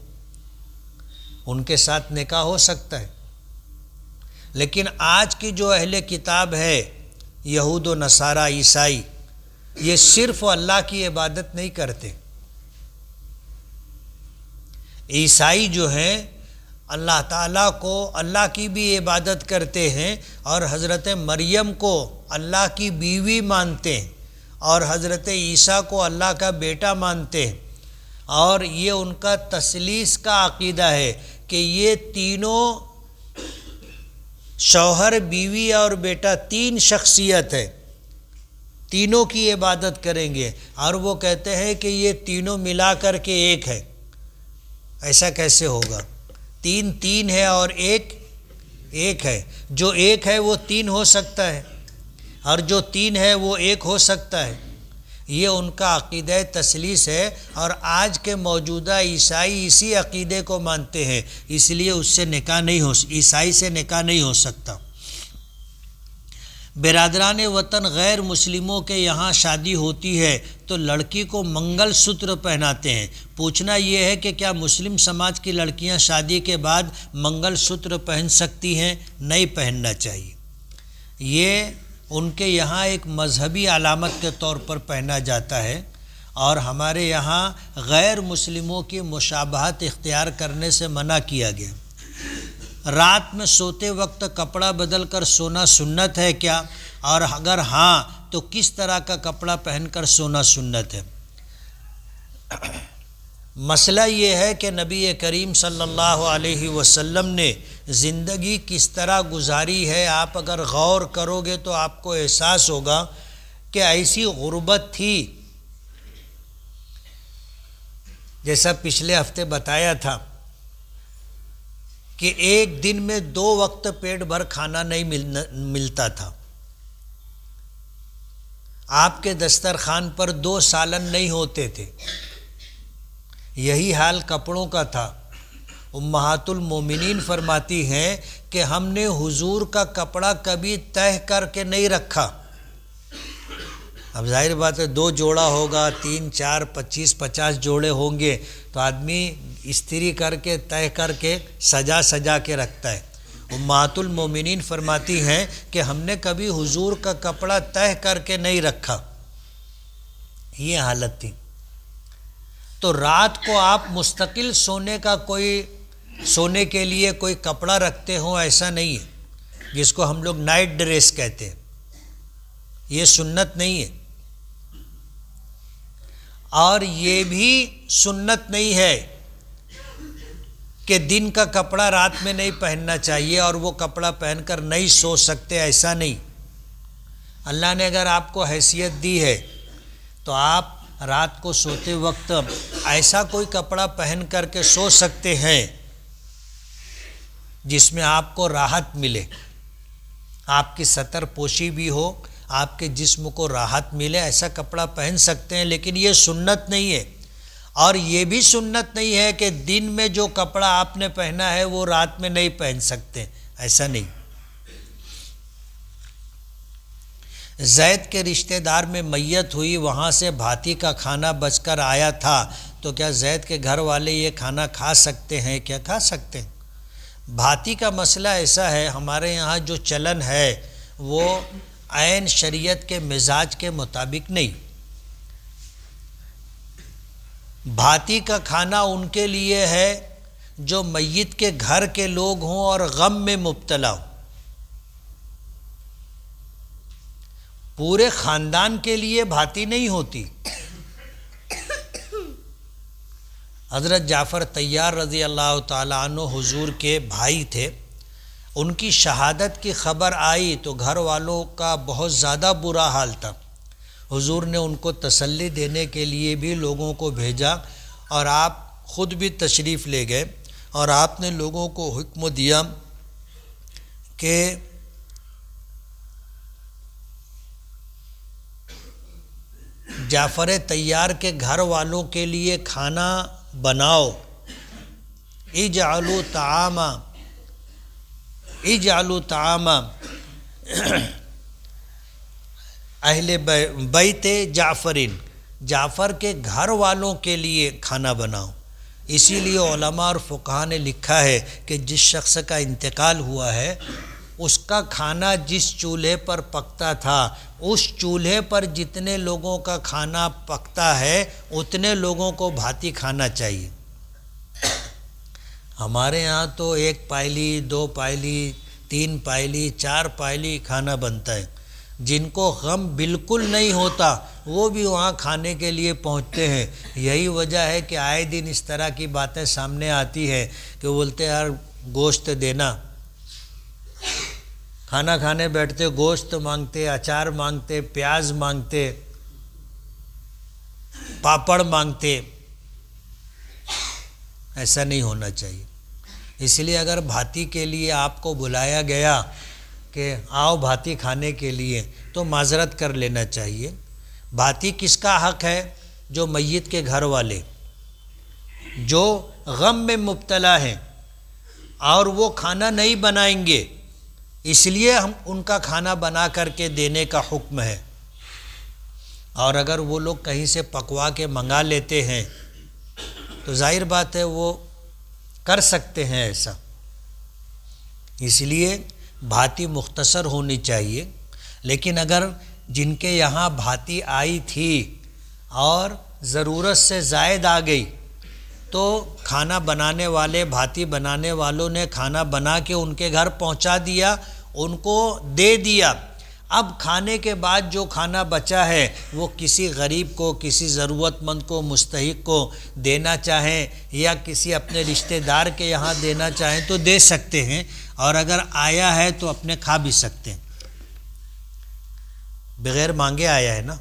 ان کے ساتھ نکاح ہو سکتا ہے۔ لیکن آج کی جو اہل کتاب ہے، یہود و نصارہ، عیسائی، یہ صرف اللہ کی عبادت نہیں کرتے۔ عیسائی جو ہیں اللہ تعالیٰ کو اللہ کی بھی عبادت کرتے ہیں اور حضرت مریم کو اللہ کی بیوی مانتے ہیں اور حضرت عیسیٰ کو اللہ کا بیٹا مانتے ہیں، اور یہ ان کا تثلیث کا عقیدہ ہے کہ یہ تینوں شوہر، بیوی اور بیٹا، تین شخصیت ہے، تینوں کی عبادت کریں گے، اور وہ کہتے ہیں کہ یہ تینوں ملا کر کے ایک ہے۔ ایسا کیسے ہوگا؟ تین ہے اور ایک ہے۔ جو ایک ہے وہ تین ہو سکتا ہے، اور جو تین ہے وہ ایک ہو سکتا ہے۔ یہ ان کا عقیدہ تثلیث ہے، اور آج کے موجودہ عیسائی اسی عقیدے کو مانتے ہیں، اس لیے اس سے نکاح نہیں ہو، عیسائی سے نکاح نہیں ہو سکتا۔ برادران وطن غیر مسلموں کے یہاں شادی ہوتی ہے تو لڑکی کو منگل سوتر پہناتے ہیں۔ پوچھنا یہ ہے کہ کیا مسلم سماج کی لڑکیاں شادی کے بعد منگل سوتر پہن سکتی ہیں؟ نہیں پہننا چاہیے۔ یہ ان کے یہاں ایک مذہبی علامت کے طور پر پہنا جاتا ہے، اور ہمارے یہاں غیر مسلموں کی مشابہت اختیار کرنے سے منع کیا گیا۔ رات میں سوتے وقت کپڑا بدل کر سونا سنت ہے کیا؟ اور اگر ہاں تو کس طرح کا کپڑا پہن کر سونا سنت ہے؟ مسئلہ یہ ہے کہ نبی کریم صلی اللہ علیہ وسلم نے زندگی کس طرح گزاری ہے، آپ اگر غور کرو گے تو آپ کو احساس ہوگا کہ ایسی غربت تھی، جیسا پچھلے ہفتے بتایا تھا کہ ایک دن میں 2 وقت پیٹ بھر کھانا نہیں ملتا تھا، آپ کے دسترخوان پر 2 سالن نہیں ہوتے تھے۔ یہی حال کپڑوں کا تھا۔ امہات المومنین فرماتی ہیں کہ ہم نے حضور کا کپڑا کبھی تہہ کر کے نہیں رکھا۔ اب ظاہر بات ہے 2 جوڑا ہوگا، 3 4 25 50 جوڑے ہوں گے تو آدمی استری کر کے تہہ کر کے سجا کے رکھتا ہے۔ امہات المومنین فرماتی ہیں کہ ہم نے کبھی حضور کا کپڑا تہہ کر کے نہیں رکھا۔ یہ حالت تھی۔ تو رات کو آپ مستقل سونے کے لیے کوئی کپڑا رکھتے ہوں، ایسا نہیں ہے، جس کو ہم لوگ نائٹ ڈریس کہتے ہیں، یہ سنت نہیں ہے۔ اور یہ بھی سنت نہیں ہے کہ دن کا کپڑا رات میں نہیں پہننا چاہیے اور وہ کپڑا پہن کر نہیں سو سکتے، ایسا نہیں۔ اللہ نے اگر آپ کو حیثیت دی ہے تو آپ رات کو سوتے وقت ایسا کوئی کپڑا پہن کر کے سو سکتے ہیں جس میں آپ کو راحت ملے، آپ کی ستر پوشی بھی ہو، آپ کے جسم کو راحت ملے، ایسا کپڑا پہن سکتے ہیں، لیکن یہ سنت نہیں ہے۔ اور یہ بھی سنت نہیں ہے کہ دن میں جو کپڑا آپ نے پہنا ہے وہ رات میں نہیں پہن سکتے، ایسا نہیں۔ زید کے رشتہ دار میں میت ہوئی، وہاں سے بھاتی کا کھانا بچ کر آیا تھا، تو کیا زید کے گھر والے یہ کھانا کھا سکتے ہیں؟ کیا کھا سکتے ہیں؟ بھاتی کا مسئلہ ایسا ہے، ہمارے یہاں جو چلن ہے وہ عین شریعت کے مزاج کے مطابق نہیں۔ بھاتی کا کھانا ان کے لیے ہے جو میت کے گھر کے لوگ ہوں اور غم میں مبتلا ہوں۔ پورے خاندان کے لیے بھاتی نہیں ہوتی۔ حضرت جعفر طیار رضی اللہ تعالیٰ عنہ حضور کے بھائی تھے، ان کی شہادت کی خبر آئی تو گھر والوں کا بہت زیادہ برا حال تھا۔ حضور نے ان کو تسلی دینے کے لیے بھی لوگوں کو بھیجا اور آپ خود بھی تشریف لے گئے، اور آپ نے لوگوں کو حکم دیا کہ جعفر طیار کے گھر والوں کے لیے کھانا بناؤ، اجعلوا طعام اہل بیت جعفرین، جعفر کے گھر والوں کے لیے کھانا بناؤ۔ اسی لیے علماء اور فقہاء نے لکھا ہے کہ جس شخص کا انتقال ہوا ہے اس کا کھانا جس چولہے پر پکتا تھا، اس چولہے پر جتنے لوگوں کا کھانا پکتا ہے اتنے لوگوں کو بھاتی کھانا چاہیے۔ ہمارے یہاں تو 1 پائلی 2 پائلی 3 پائلی 4 پائلی کھانا بنتا ہے۔ جن کو غم بالکل نہیں ہوتا وہ بھی وہاں کھانے کے لیے پہنچتے ہیں۔ یہی وجہ ہے کہ آئے دن اس طرح کی باتیں سامنے آتی ہے کہ بولتے یار گوشت دینا، کھانا کھانے بیٹھتے گوشت مانگتے، اچار مانگتے، پیاز مانگتے، پاپڑ مانگتے۔ ایسا نہیں ہونا چاہیے۔ اس لیے اگر بھاتی کے لیے آپ کو بلایا گیا کہ آؤ بھاتی کھانے کے لیے تو معذرت کر لینا چاہیے۔ بھاتی کس کا حق ہے؟ جو میت کے گھر والے جو غم میں مبتلا ہیں اور وہ کھانا نہیں بنائیں گے، اس لیے ہم ان کا کھانا بنا کر کے دینے کا حکم ہے۔ اور اگر وہ لوگ کہیں سے پکوا کے منگا لیتے ہیں تو ظاہر بات ہے وہ کر سکتے ہیں ایسا۔ اس لیے بھاتی مختصر ہونی چاہیے۔ لیکن اگر جن کے یہاں بھاتی آئی تھی اور ضرورت سے زائد آ گئی تو کھانا بنانے والے، بھاتی بنانے والوں نے کھانا بنا کے ان کے گھر پہنچا دیا، ان کو دے دیا۔ اب کھانے کے بعد جو کھانا بچا ہے وہ کسی غریب کو، کسی ضرورت مند کو، مستحق کو دینا چاہیں یا کسی اپنے رشتہ دار کے یہاں دینا چاہیں تو دے سکتے ہیں، اور اگر آیا ہے تو اپنے کھا بھی سکتے ہیں۔ بغیر مانگے آیا ہے نا،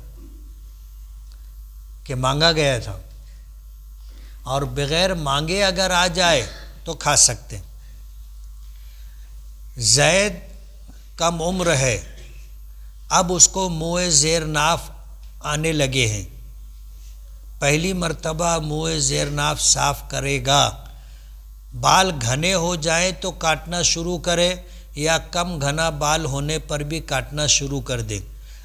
کہ مانگا گیا تھا، اور بغیر مانگے اگر آ جائے تو کھا سکتے ہیں۔ زید کم عمر ہے، اب اس کو منہ زیر ناف آنے لگے ہیں، پہلی مرتبہ منہ زیر ناف صاف کرے گا۔ بال گھنے ہو جائیں تو کاٹنا شروع کرے، یا کم گھنا بال ہونے پر بھی کاٹنا شروع کر دے۔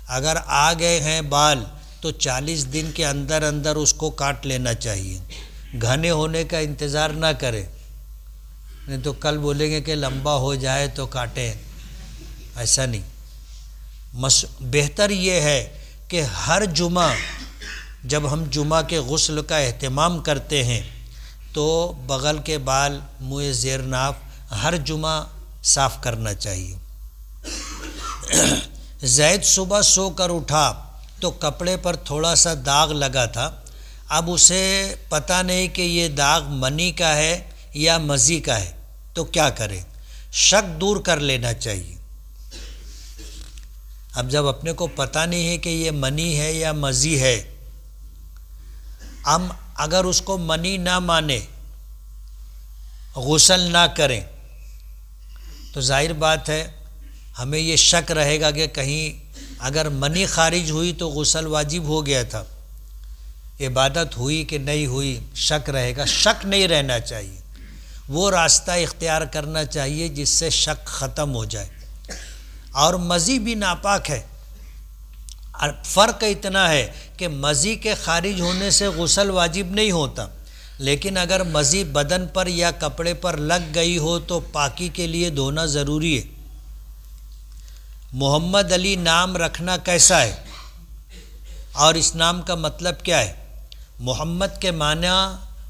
اگر آ گئے ہیں بال تو 40 دن کے اندر اندر اس کو کاٹ لینا چاہیے، گھنے ہونے کا انتظار نہ کرے، نہیں تو کل بولیں گے کہ لمبا ہو جائے تو کاٹیں۔ ایسا نہیں، بہتر یہ ہے کہ ہر جمعہ جب ہم جمعہ کے غسل کا اہتمام کرتے ہیں تو بغل کے بال، منہ زیر ناف ہر جمعہ صاف کرنا چاہیے۔ زید صبح سو کر اٹھا تو کپڑے پر تھوڑا سا داغ لگا تھا، اب اسے پتہ نہیں کہ یہ داغ منی کا ہے یا مزی کا ہے، تو کیا کرے؟ شک دور کر لینا چاہیے۔ اب جب اپنے کو پتہ نہیں ہے کہ یہ منی ہے یا مزی ہے، ہم اگر اس کو منی نہ مانے، غسل نہ کریں، تو ظاہر بات ہے ہمیں یہ شک رہے گا کہ کہیں اگر منی خارج ہوئی تو غسل واجب ہو گیا تھا، عبادت ہوئی کہ نہیں ہوئی، شک رہے گا۔ شک نہیں رہنا چاہیے، وہ راستہ اختیار کرنا چاہیے جس سے شک ختم ہو جائے۔ اور مزی بھی ناپاک ہے، فرق اتنا ہے کہ مزی کے خارج ہونے سے غسل واجب نہیں ہوتا، لیکن اگر مزی بدن پر یا کپڑے پر لگ گئی ہو تو پاکی کے لیے دھونا ضروری ہے۔ محمد علی نام رکھنا کیسا ہے اور اس نام کا مطلب کیا ہے؟ محمد کے معنی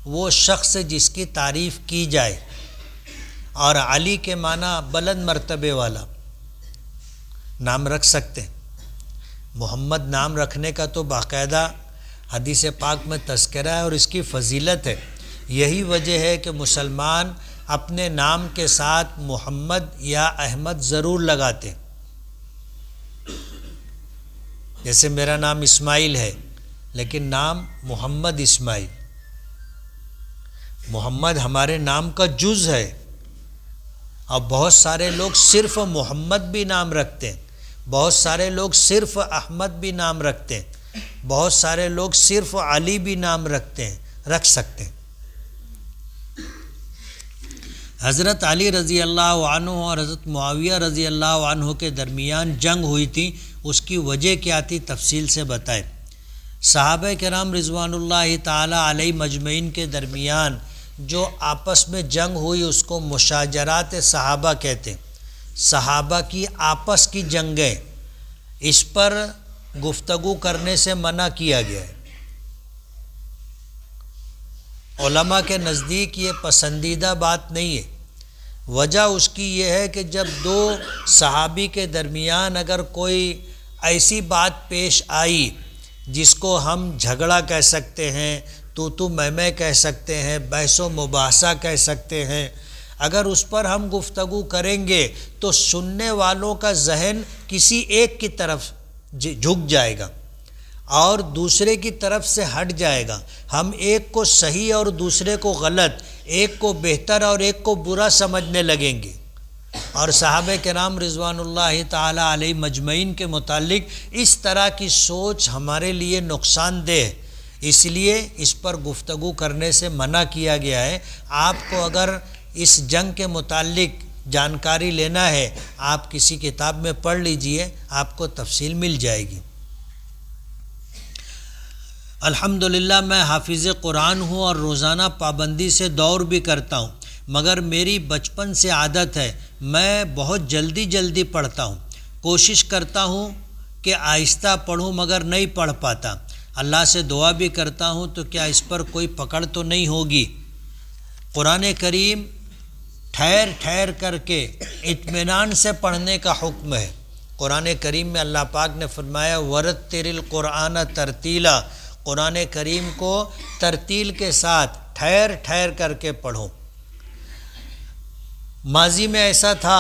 وہ شخص جس کی تعریف کی جائے، اور علی کے معنی بلند مرتبے والا۔ نام رکھ سکتے ہیں۔ محمد نام رکھنے کا تو باقاعدہ حدیث پاک میں تذکرہ ہے اور اس کی فضیلت ہے۔ یہی وجہ ہے کہ مسلمان اپنے نام کے ساتھ محمد یا احمد ضرور لگاتے ہیں۔ جیسے میرا نام اسماعیل ہے لیکن نام محمد اسماعیل۔ محمد ہمارے نام کا جز ہے، اور بہت سارے لوگ صرف محمد بھی نام رکھتے ہیں، بہت سارے لوگ صرف احمد بھی نام رکھتے ہیں، بہت سارے لوگ صرف علی بھی نام رکھتے ہیں، رکھ سکتے ہیں۔ حضرت علی رضی اللہ عنہ اور حضرت معاویہ رضی اللہ عنہ کے درمیان جنگ ہوئی تھی، اس کی وجہ کیا تھی تفصیل سے بتائیں۔ صحابہ کرام رضوان اللہ تعالی علیہ مجمعین کے درمیان جو آپس میں جنگ ہوئی اس کو مشاجرات صحابہ کہتے ہیں۔ صحابہ کی آپس کی جنگیں، اس پر گفتگو کرنے سے منع کیا گیا ہے۔ علماء کے نزدیک یہ پسندیدہ بات نہیں ہے۔ وجہ اس کی یہ ہے کہ جب دو صحابی کے درمیان اگر کوئی ایسی بات پیش آئی جس کو ہم جھگڑا کہہ سکتے ہیں، تو میں کہہ سکتے ہیں، بحث و مباحثہ کہہ سکتے ہیں، اگر اس پر ہم گفتگو کریں گے تو سننے والوں کا ذہن کسی ایک کی طرف جھک جائے گا اور دوسرے کی طرف سے ہٹ جائے گا۔ ہم ایک کو صحیح اور دوسرے کو غلط، ایک کو بہتر اور ایک کو برا سمجھنے لگیں گے، اور صحابہ کرام رضوان اللہ تعالی علیہ مجمعین کے متعلق اس طرح کی سوچ ہمارے لیے نقصان دہ ہے، اس لیے اس پر گفتگو کرنے سے منع کیا گیا ہے۔ آپ کو اگر اس جنگ کے متعلق جانکاری لینا ہے آپ کسی کتاب میں پڑھ لیجئے، آپ کو تفصیل مل جائے گی۔ الحمدللہ میں حافظ قرآن ہوں اور روزانہ پابندی سے دور بھی کرتا ہوں، مگر میری بچپن سے عادت ہے میں بہت جلدی پڑھتا ہوں۔ کوشش کرتا ہوں کہ آہستہ پڑھوں مگر نہیں پڑھ پاتا۔ اللہ سے دعا بھی کرتا ہوں تو کیا اس پر کوئی پکڑ تو نہیں ہوگی؟ قرآن کریم ٹھہر کر کے اطمینان سے پڑھنے کا حکم ہے۔ قرآن کریم میں اللہ پاک نے فرمایا وَرَتِّلِ الْقُرْآنَ تَرْتِیلًا، قرآن کریم کو ترتیل کے ساتھ ٹھہر کر کے پڑھو۔ ماضی میں ایسا تھا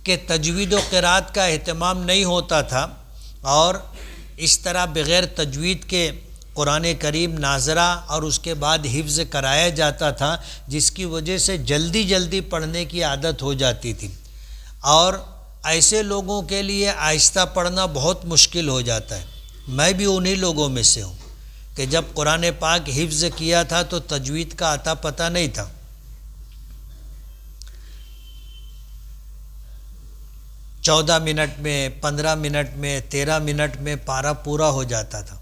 کہ تجوید و قرات کا اہتمام نہیں ہوتا تھا، اور اس طرح بغیر تجوید کے قرآن کریم ناظرہ اور اس کے بعد حفظ کرایا جاتا تھا، جس کی وجہ سے جلدی پڑھنے کی عادت ہو جاتی تھی، اور ایسے لوگوں کے لیے آہستہ پڑھنا بہت مشکل ہو جاتا ہے۔ میں بھی انہی لوگوں میں سے ہوں کہ جب قرآن پاک حفظ کیا تھا تو تجوید کا عطا پتہ نہیں تھا۔ 14 منٹ میں، 15 منٹ میں، 13 منٹ میں پارہ پورا ہو جاتا تھا،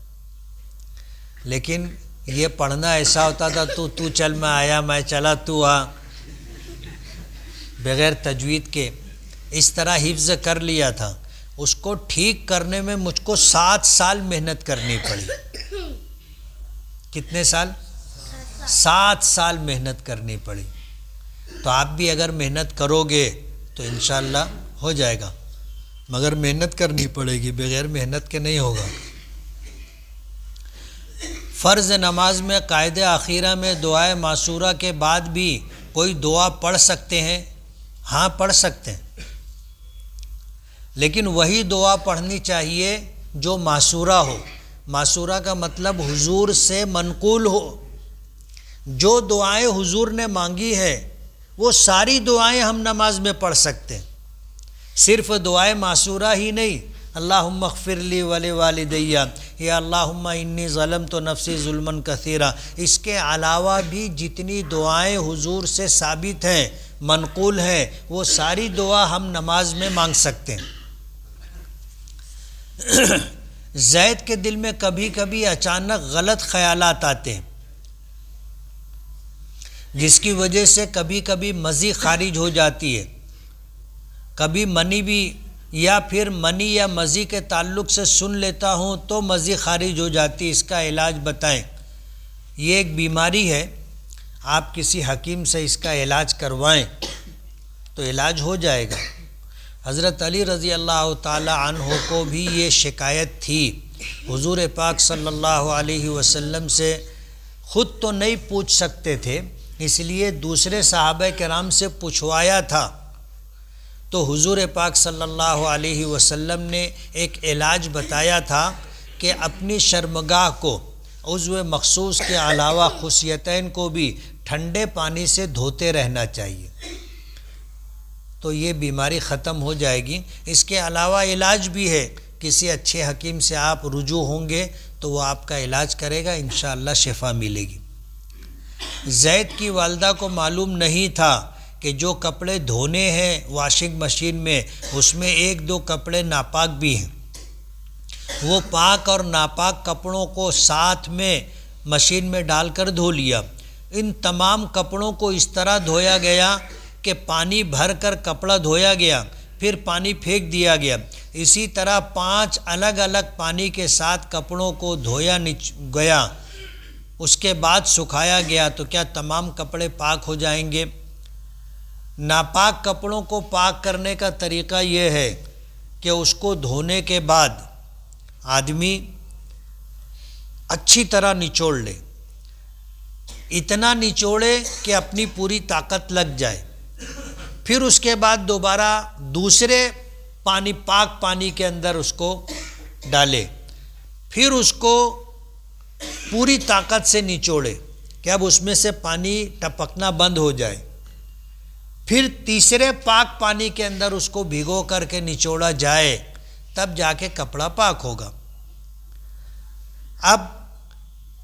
لیکن یہ پڑھنا ایسا ہوتا تھا تو چل میں آیا، میں چلا تو آ، بغیر تجوید کے اس طرح حفظ کر لیا تھا۔ اس کو ٹھیک کرنے میں مجھ کو 7 سال محنت کرنی پڑی۔ کتنے سال؟ 7 سال محنت کرنی پڑی۔ تو آپ بھی اگر محنت کرو گے تو انشاءاللہ ہو جائے گا، مگر محنت کرنی پڑے گی، بغیر محنت کے نہیں ہوگا۔ فرض نماز میں قاعدہ اخیرہ میں دعائے معصورہ کے بعد بھی کوئی دعا پڑھ سکتے ہیں؟ ہاں پڑھ سکتے ہیں، لیکن وہی دعا پڑھنی چاہیے جو معصورہ ہو۔ معصورہ کا مطلب حضور سے منقول ہو۔ جو دعائیں حضور نے مانگی ہے وہ ساری دعائیں ہم نماز میں پڑھ سکتے ہیں، صرف دعائیں معصورہ ہی نہیں، اللہم اغفر لی ولوالدی، یا اللہم انی ظلمت نفسی ظلما کثیرا، اس کے علاوہ بھی جتنی دعائیں حضور سے ثابت ہیں، منقول ہیں، وہ ساری دعا ہم نماز میں مانگ سکتے ہیں۔ زید کے دل میں کبھی کبھی اچانک غلط خیالات آتے ہیں، جس کی وجہ سے کبھی کبھی مزی خارج ہو جاتی ہے، کبھی منی بھی، یا پھر منی یا مزی کے تعلق سے سن لیتا ہوں تو مزی خارج ہو جاتی ہے، اس کا علاج بتائیں۔ یہ ایک بیماری ہے، آپ کسی حکیم سے اس کا علاج کروائیں تو علاج ہو جائے گا۔ حضرت علی رضی اللہ تعالی عنہ کو بھی یہ شکایت تھی، حضور پاک صلی اللہ علیہ وسلم سے خود تو نہیں پوچھ سکتے تھے، اس لیے دوسرے صحابہ کرام سے پوچھوایا تھا، تو حضور پاک صلی اللہ علیہ وسلم نے ایک علاج بتایا تھا کہ اپنی شرمگاہ کو عضو مخصوص کے علاوہ خصیتین کو بھی ٹھنڈے پانی سے دھوتے رہنا چاہیے، تو یہ بیماری ختم ہو جائے گی۔ اس کے علاوہ علاج بھی ہے، کسی اچھے حکیم سے آپ رجوع ہوں گے تو وہ آپ کا علاج کرے گا، انشاءاللہ شفا ملے گی۔ زید کی والدہ کو معلوم نہیں تھا کہ جو کپڑے دھونے ہیں واشنگ مشین میں، اس میں ایک دو کپڑے ناپاک بھی ہیں، وہ پاک اور ناپاک کپڑوں کو ساتھ میں مشین میں ڈال کر دھو لیا۔ ان تمام کپڑوں کو اس طرح دھویا گیا کہ پانی بھر کر کپڑا دھویا گیا، پھر پانی پھینک دیا گیا، اسی طرح 5 الگ الگ پانی کے ساتھ کپڑوں کو دھویا گیا، اس کے بعد سکھایا گیا، تو کیا تمام کپڑے پاک ہو جائیں گے؟ ناپاک کپڑوں کو پاک کرنے کا طریقہ یہ ہے کہ اس کو دھونے کے بعد آدمی اچھی طرح نچوڑ لے، اتنا نچوڑے کہ اپنی پوری طاقت لگ جائے، پھر اس کے بعد دوبارہ دوسرے پاک پانی کے اندر اس کو ڈالے، پھر اس کو پوری طاقت سے نچوڑے کہ اب اس میں سے پانی ٹپکنا بند ہو جائے، پھر تیسرے پاک پانی کے اندر اس کو بھگو کر کے نچوڑا جائے، تب جا کے کپڑا پاک ہوگا۔ اب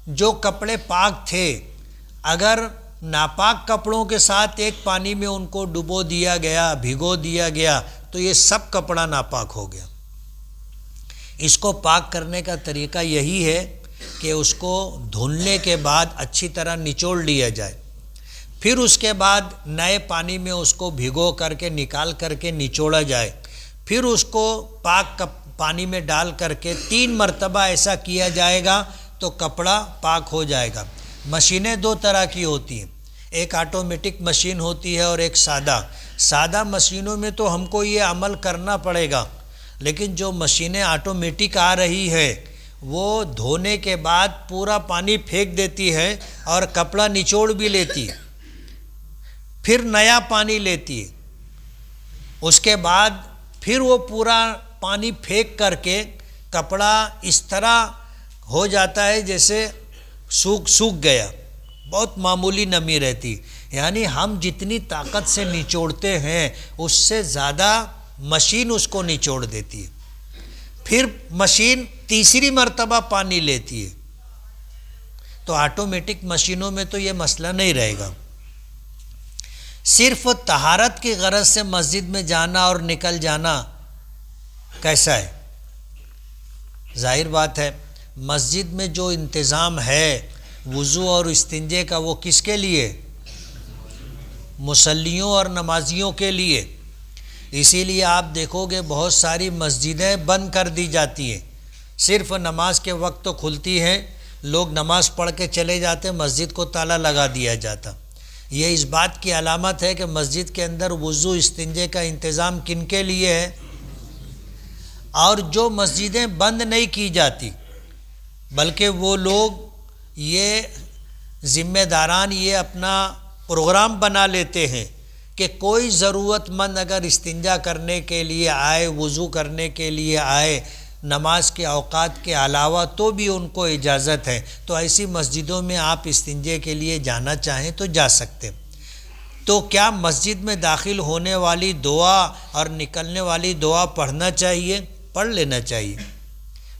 جو کپڑے پاک تھے، اگر ناپاک کپڑوں کے ساتھ ایک پانی میں ان کو ڈبو دیا گیا، بھگو دیا گیا، تو یہ سب کپڑا ناپاک ہو گیا۔ اس کو پاک کرنے کا طریقہ یہی ہے کہ اس کو دھلنے کے بعد اچھی طرح نچوڑ لیا جائے، پھر اس کے بعد نئے پانی میں اس کو بھگو کر کے نکال کر کے نچوڑا جائے، پھر اس کو پاک پانی میں ڈال کر کے 3 مرتبہ ایسا کیا جائے گا تو کپڑا پاک ہو جائے گا۔ مشینیں 2 طرح کی ہوتی ہیں، ایک آٹومیٹک مشین ہوتی ہے اور ایک سادہ مشینوں میں تو ہم کو یہ عمل کرنا پڑے گا، لیکن جو مشینیں آٹومیٹک آ رہی ہے وہ دھونے کے بعد پورا پانی پھینک دیتی ہے اور کپڑا نچوڑ بھی لیتی ہے، پھر نیا پانی لیتی ہے، اس کے بعد پھر وہ پورا پانی پھینک کر کے کپڑا اس طرح ہو جاتا ہے جیسے سوکھ گیا، بہت معمولی نمی رہتی، یعنی ہم جتنی طاقت سے نچوڑتے ہیں اس سے زیادہ مشین اس کو نچوڑ دیتی ہے، پھر مشین تیسری مرتبہ پانی لیتی ہے، تو آٹومیٹک مشینوں میں تو یہ مسئلہ نہیں رہے گا۔ صرف طہارت کی غرض سے مسجد میں جانا اور نکل جانا کیسا ہے؟ ظاہر بات ہے، مسجد میں جو انتظام ہے وضو اور استنجے کا، وہ کس کے لیے؟ مصلیوں اور نمازیوں کے لیے۔ اسی لیے آپ دیکھو گے بہت ساری مسجدیں بند کر دی جاتی ہیں، صرف نماز کے وقت تو کھلتی ہیں، لوگ نماز پڑھ کے چلے جاتے، مسجد کو تالا لگا دیا جاتا۔ یہ اس بات کی علامت ہے کہ مسجد کے اندر وضو استنجے کا انتظام کن کے لیے ہے۔ اور جو مسجدیں بند نہیں کی جاتی، بلکہ وہ لوگ یہ ذمہ داران یہ اپنا پروگرام بنا لیتے ہیں کہ کوئی ضرورت مند اگر استنجا کرنے کے لیے آئے، وضو کرنے کے لیے آئے، نماز کے اوقات کے علاوہ، تو بھی ان کو اجازت ہے، تو ایسی مسجدوں میں آپ استنجے کے لیے جانا چاہیں تو جا سکتے۔ تو کیا مسجد میں داخل ہونے والی دعا اور نکلنے والی دعا پڑھنا چاہیے؟ پڑھ لینا چاہیے۔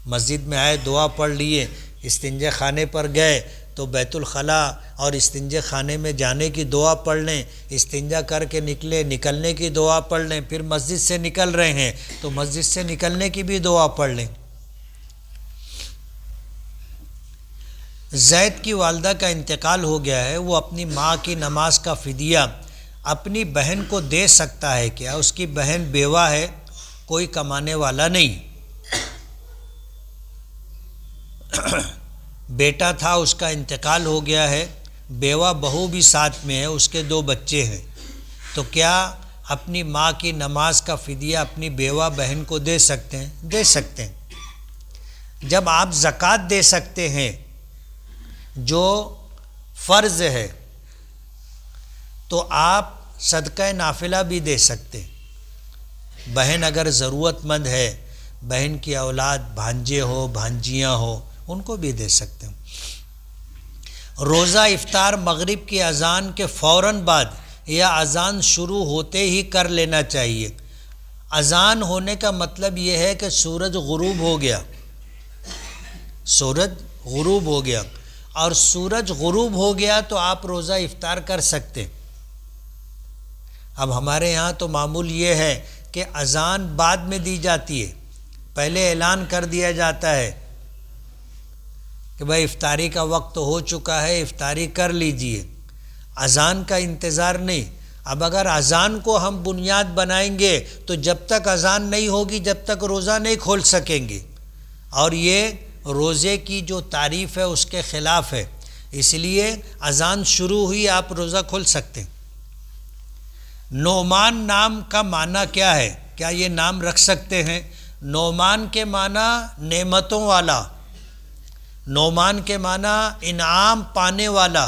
مسجد میں آئے، دعا پڑھ لیے، استنجے خانے پر گئے تو بیت الخلاء اور استنجے خانے میں جانے کی دعا پڑھ لیں، استنجا کر کے نکلنے کی دعا پڑھ لیں، پھر مسجد سے نکل رہے ہیں تو مسجد سے نکلنے کی بھی دعا پڑھ لیں۔ زید کی والدہ کا انتقال ہو گیا ہے، وہ اپنی ماں کی نماز کا فدیہ اپنی بہن کو دے سکتا ہے کیا؟ اس کی بہن بیوہ ہے، کوئی کمانے والا نہیں، بیٹا تھا اس کا انتقال ہو گیا ہے، بیوہ بہو بھی ساتھ میں ہے، اس کے 2 بچے ہیں، تو کیا اپنی ماں کی نماز کا فدیہ اپنی بیوہ بہن کو دے سکتے ہیں؟ دے سکتے ہیں۔ جب آپ زکوٰۃ دے سکتے ہیں جو فرض ہے، تو آپ صدقہ نافلہ بھی دے سکتے ہیں۔ بہن اگر ضرورت مند ہے، بہن کی اولاد بھانجے ہو بھانجیاں ہو، ان کو بھی دے سکتے ہیں۔ روزہ افطار مغرب کی اذان کے فوراً بعد یا اذان شروع ہوتے ہی کر لینا چاہیے۔ اذان ہونے کا مطلب یہ ہے کہ سورج غروب ہو گیا، سورج غروب ہو گیا، اور سورج غروب ہو گیا تو آپ روزہ افطار کر سکتے۔ اب ہمارے ہاں تو معمول یہ ہے کہ اذان بعد میں دی جاتی ہے، پہلے اعلان کر دیا جاتا ہے کہ بھائی افطاری کا وقت ہو چکا ہے، افطاری کر لیجئے، اذان کا انتظار نہیں۔ اب اگر اذان کو ہم بنیاد بنائیں گے تو جب تک اذان نہیں ہوگی جب تک روزہ نہیں کھول سکیں گے، اور یہ روزے کی جو تعریف ہے اس کے خلاف ہے، اس لیے اذان شروع ہوئی آپ روزہ کھول سکتے ہیں۔ نعمان نام کا معنی کیا ہے؟ کیا یہ نام رکھ سکتے ہیں؟ نعمان کے معنی نعمتوں والا، نعمان کے معنی انعام پانے والا،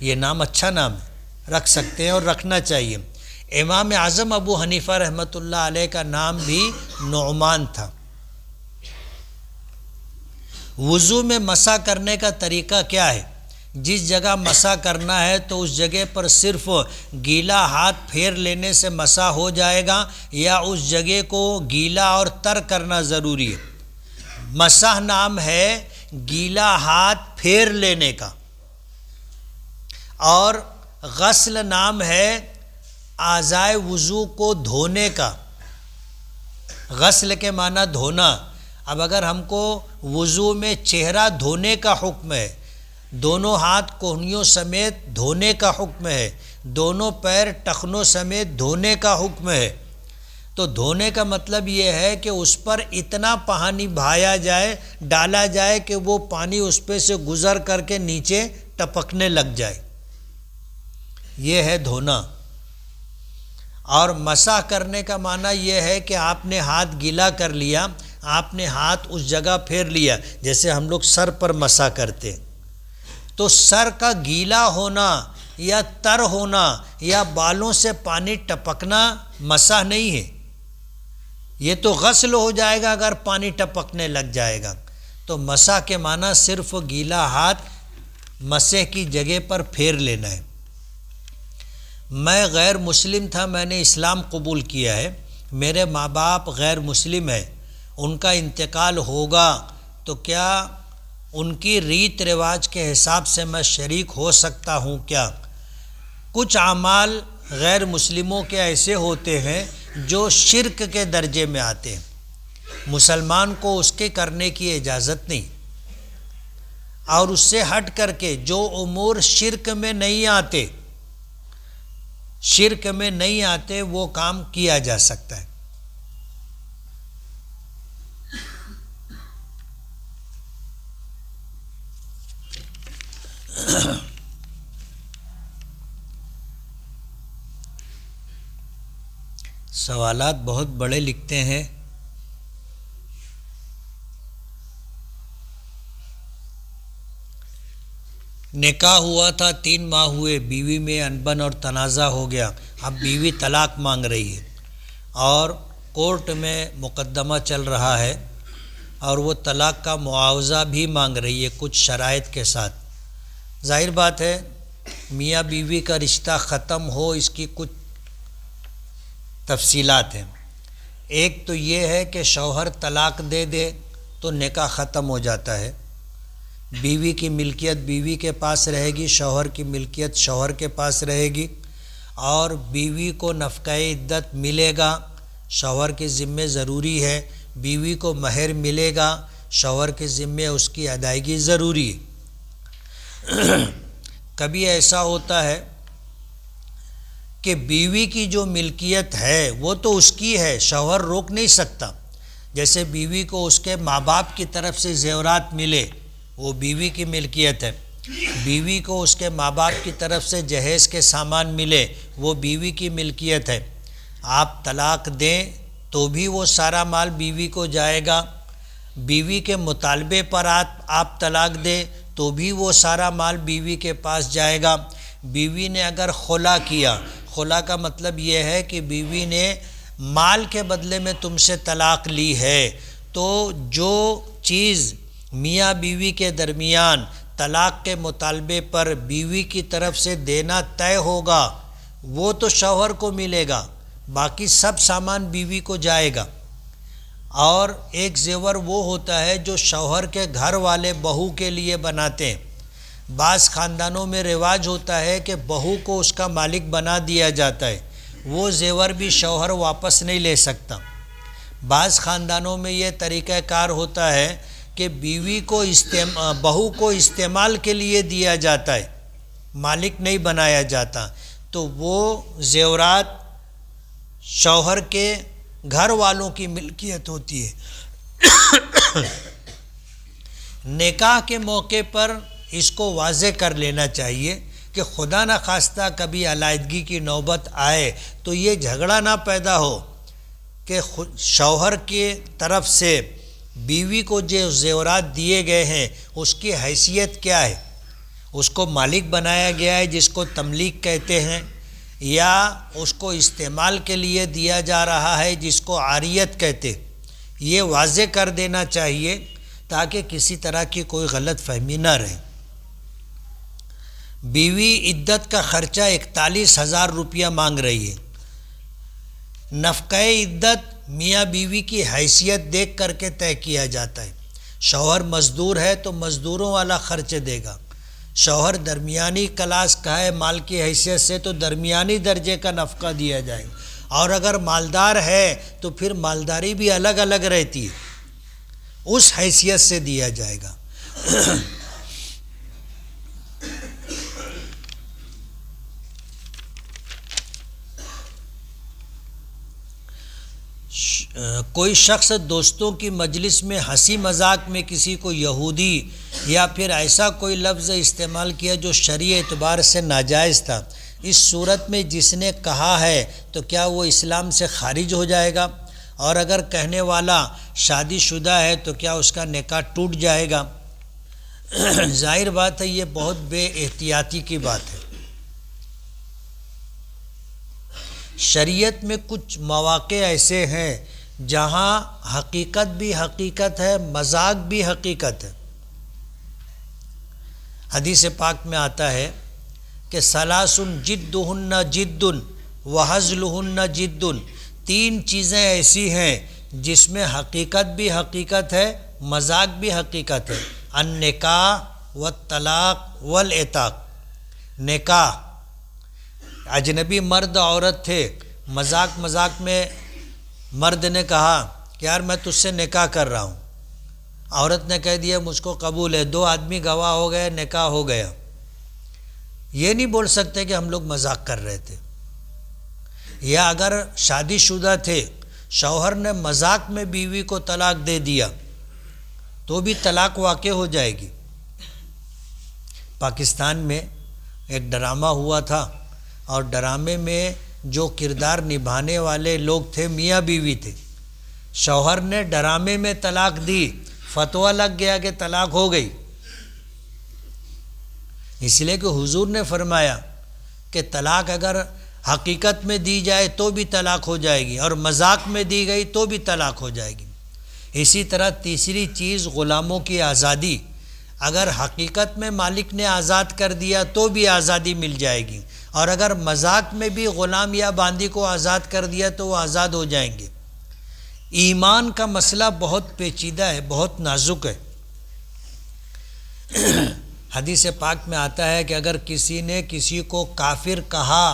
یہ نام اچھا نام ہے، رکھ سکتے ہیں اور رکھنا چاہیے۔ امام اعظم ابو حنیفہ رحمۃ اللہ علیہ کا نام بھی نعمان تھا۔ وضو میں مسح کرنے کا طریقہ کیا ہے؟ جس جگہ مسح کرنا ہے تو اس جگہ پر صرف گیلا ہاتھ پھیر لینے سے مسح ہو جائے گا، یا اس جگہ کو گیلا اور تر کرنا ضروری ہے؟ مسح نام ہے گیلا ہاتھ پھیر لینے کا، اور غسل نام ہے اعضائے وضو کو دھونے کا۔ غسل کے معنی دھونا۔ اب اگر ہم کو وضو میں چہرہ دھونے کا حکم ہے، دونوں ہاتھ کوہنیوں سمیت دھونے کا حکم ہے، دونوں پیر ٹخنوں سمیت دھونے کا حکم ہے، تو دھونے کا مطلب یہ ہے کہ اس پر اتنا پانی بہایا جائے، ڈالا جائے کہ وہ پانی اس پہ سے گزر کر کے نیچے ٹپکنے لگ جائے، یہ ہے دھونا۔ اور مسح کرنے کا معنی یہ ہے کہ آپ نے ہاتھ گیلا کر لیا، آپ نے ہاتھ اس جگہ پھیر لیا، جیسے ہم لوگ سر پر مسح کرتے، تو سر کا گیلا ہونا یا تر ہونا یا بالوں سے پانی ٹپکنا مسح نہیں ہے، یہ تو غسل ہو جائے گا اگر پانی ٹپکنے لگ جائے گا۔ تو مسح کے معنی صرف گیلا ہاتھ مسح کی جگہ پر پھیر لینا ہے۔ میں غیر مسلم تھا، میں نے اسلام قبول کیا ہے، میرے ماں باپ غیر مسلم ہیں، ان کا انتقال ہوگا تو کیا ان کی ریت رواج کے حساب سے میں شریک ہو سکتا ہوں کیا؟ کچھ اعمال غیر مسلموں کے ایسے ہوتے ہیں جو شرک کے درجے میں آتے ہیں، مسلمان کو اس کے کرنے کی اجازت نہیں، اور اس سے ہٹ کر کے جو امور شرک میں نہیں آتے، شرک میں نہیں آتے، وہ کام کیا جا سکتا ہے۔ سوالات بہت بڑے لکھتے ہیں۔ نکاح ہوا تھا، 3 ماہ ہوئے، بیوی میں انبن اور تنازع ہو گیا، اب بیوی طلاق مانگ رہی ہے اور کورٹ میں مقدمہ چل رہا ہے، اور وہ طلاق کا معاوضہ بھی مانگ رہی ہے کچھ شرائط کے ساتھ۔ ظاہر بات ہے میاں بیوی کا رشتہ ختم ہو، اس کی کچھ تفصیلات ہیں۔ ایک تو یہ ہے کہ شوہر طلاق دے دے تو نکاح ختم ہو جاتا ہے، بیوی کی ملکیت بیوی کے پاس رہے گی، شوہر کی ملکیت شوہر کے پاس رہے گی، اور بیوی کو نفقہ عدت ملے گا، شوہر کے ذمے ضروری ہے، بیوی کو مہر ملے گا، شوہر کے ذمے اس کی ادائیگی ضروری ہے۔ کبھی ایسا ہوتا ہے کہ بیوی کی جو ملکیت ہے وہ تو اس کی ہے، شوہر روک نہیں سکتا۔ جیسے بیوی کو اس کے ماں باپ کی طرف سے زیورات ملے، وہ بیوی کی ملکیت ہے۔ بیوی کو اس کے ماں باپ کی طرف سے جہیز کے سامان ملے، وہ بیوی کی ملکیت ہے۔ آپ طلاق دیں تو بھی وہ سارا مال بیوی کو جائے گا، بیوی کے مطالبے پر آپ طلاق دیں تو بھی وہ سارا مال بیوی کے پاس جائے گا۔ بیوی نے اگر خلا کیا، خلا کا مطلب یہ ہے کہ بیوی نے مال کے بدلے میں تم سے طلاق لی ہے، تو جو چیز میاں بیوی کے درمیان طلاق کے مطالبے پر بیوی کی طرف سے دینا طے ہوگا وہ تو شوہر کو ملے گا، باقی سب سامان بیوی کو جائے گا۔ اور ایک زیور وہ ہوتا ہے جو شوہر کے گھر والے بہو کے لیے بناتے ہیں۔ بعض خاندانوں میں رواج ہوتا ہے کہ بہو کو اس کا مالک بنا دیا جاتا ہے، وہ زیور بھی شوہر واپس نہیں لے سکتا۔ بعض خاندانوں میں یہ طریقہ کار ہوتا ہے کہ بیوی کو بہو کو استعمال کے لیے دیا جاتا ہے، مالک نہیں بنایا جاتا، تو وہ زیورات شوہر کے گھر والوں کی ملکیت ہوتی ہے۔ نکاح کے موقع پر اس کو واضح کر لینا چاہیے کہ خدا نہ خواستہ کبھی علیحدگی کی نوبت آئے تو یہ جھگڑا نہ پیدا ہو کہ شوہر کی طرف سے بیوی کو جو زیورات دیے گئے ہیں اس کی حیثیت کیا ہے، اس کو مالک بنایا گیا ہے جس کو تملیک کہتے ہیں، یا اس کو استعمال کے لیے دیا جا رہا ہے جس کو عاریت کہتے، یہ واضح کر دینا چاہیے تاکہ کسی طرح کی کوئی غلط فہمی نہ رہے۔ بیوی عدت کا خرچہ 41,000 روپیہ مانگ رہی ہے۔ نفقہ عدت میاں بیوی کی حیثیت دیکھ کر کے طے کیا جاتا ہے۔ شوہر مزدور ہے تو مزدوروں والا خرچ دے گا، شوہر درمیانی کلاس کا ہے مال کی حیثیت سے تو درمیانی درجے کا نفقہ دیا جائے گا، اور اگر مالدار ہے تو پھر مالداری بھی الگ الگ رہتی ہے، اس حیثیت سے دیا جائے گا۔ کوئی شخص دوستوں کی مجلس میں ہنسی مذاق میں کسی کو یہودی یا پھر ایسا کوئی لفظ استعمال کیا جو شرعی اعتبار سے ناجائز تھا، اس صورت میں جس نے کہا ہے تو کیا وہ اسلام سے خارج ہو جائے گا؟ اور اگر کہنے والا شادی شدہ ہے تو کیا اس کا نکاح ٹوٹ جائے گا؟ ظاہر بات ہے یہ بہت بے احتیاطی کی بات ہے۔ شریعت میں کچھ مواقع ایسے ہیں جہاں حقیقت بھی حقیقت ہے، مذاق بھی حقیقت ہے۔ حدیث پاک میں آتا ہے کہ ثلاث جدہن جد وہزلہن جد، 3 چیزیں ایسی ہیں جس میں حقیقت بھی حقیقت ہے، مذاق بھی حقیقت ہے۔ النکاح والطلاق والعتاق، نکاح، اجنبی مرد عورت تھے، مذاق میں مرد نے کہا کہ یار میں تجھ سے نکاح کر رہا ہوں، عورت نے کہہ دیا مجھ کو قبول ہے، 2 آدمی گواہ ہو گئے، نکاح ہو گیا۔ یہ نہیں بول سکتے کہ ہم لوگ مذاق کر رہے تھے۔ یا اگر شادی شدہ تھے، شوہر نے مذاق میں بیوی کو طلاق دے دیا تو بھی طلاق واقع ہو جائے گی۔ پاکستان میں ایک ڈرامہ ہوا تھا، اور ڈرامے میں جو کردار نبھانے والے لوگ تھے میاں بیوی تھے۔ شوہر نے ڈرامے میں طلاق دی، فتویٰ لگ گیا کہ طلاق ہو گئی، اس لیے کہ حضور نے فرمایا کہ طلاق اگر حقیقت میں دی جائے تو بھی طلاق ہو جائے گی، اور مذاق میں دی گئی تو بھی طلاق ہو جائے گی۔ اسی طرح تیسری چیز غلاموں کی آزادی، اگر حقیقت میں مالک نے آزاد کر دیا تو بھی آزادی مل جائے گی، اور اگر مذاق میں بھی غلام یا باندی کو آزاد کر دیا تو وہ آزاد ہو جائیں گے۔ ایمان کا مسئلہ بہت پیچیدہ ہے، بہت نازک ہے۔ حدیث پاک میں آتا ہے کہ اگر کسی نے کسی کو کافر کہا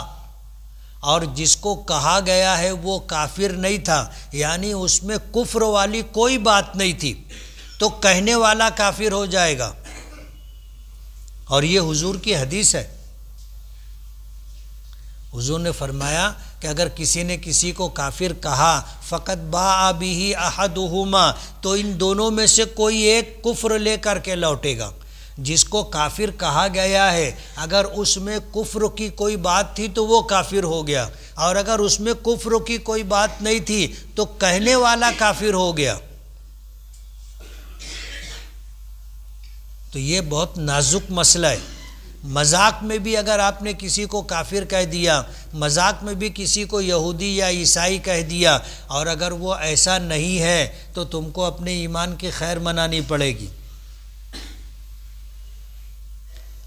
اور جس کو کہا گیا ہے وہ کافر نہیں تھا، یعنی اس میں کفر والی کوئی بات نہیں تھی، تو کہنے والا کافر ہو جائے گا، اور یہ حضور کی حدیث ہے۔ حضور نے فرمایا کہ اگر کسی نے کسی کو کافر کہا فقط باء بہ احدہما، تو ان دونوں میں سے کوئی ایک کفر لے کر کے لوٹے گا۔ جس کو کافر کہا گیا ہے اگر اس میں کفر کی کوئی بات تھی تو وہ کافر ہو گیا، اور اگر اس میں کفر کی کوئی بات نہیں تھی تو کہنے والا کافر ہو گیا۔ تو یہ بہت نازک مسئلہ ہے۔ مذاق میں بھی اگر آپ نے کسی کو کافر کہہ دیا، مذاق میں بھی کسی کو یہودی یا عیسائی کہہ دیا، اور اگر وہ ایسا نہیں ہے تو تم کو اپنے ایمان کی خیر منانی پڑے گی۔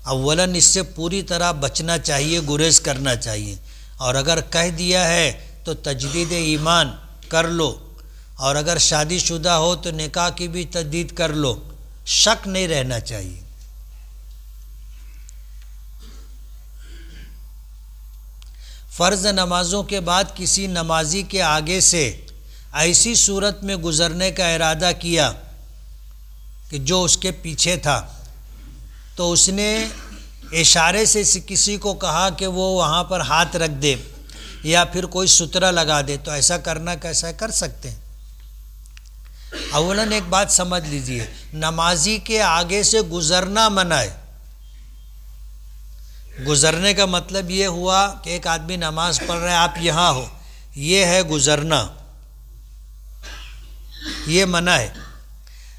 اولاً اس سے پوری طرح بچنا چاہیے، گریز کرنا چاہیے، اور اگر کہہ دیا ہے تو تجدید ایمان کر لو، اور اگر شادی شدہ ہو تو نکاح کی بھی تجدید کر لو، شک نہیں رہنا چاہیے۔ فرض نمازوں کے بعد کسی نمازی کے آگے سے ایسی صورت میں گزرنے کا ارادہ کیا کہ جو اس کے پیچھے تھا، تو اس نے اشارے سے کسی کو کہا کہ وہ وہاں پر ہاتھ رکھ دے یا پھر کوئی سترہ لگا دے، تو ایسا کرنا کیسا کر سکتے ہیں؟ اولاً ایک بات سمجھ لیجئے، نمازی کے آگے سے گزرنا منع ہے۔ گزرنے کا مطلب یہ ہوا کہ ایک آدمی نماز پڑھ رہا ہے، آپ یہاں ہو، یہ ہے گزرنا، یہ منع ہے۔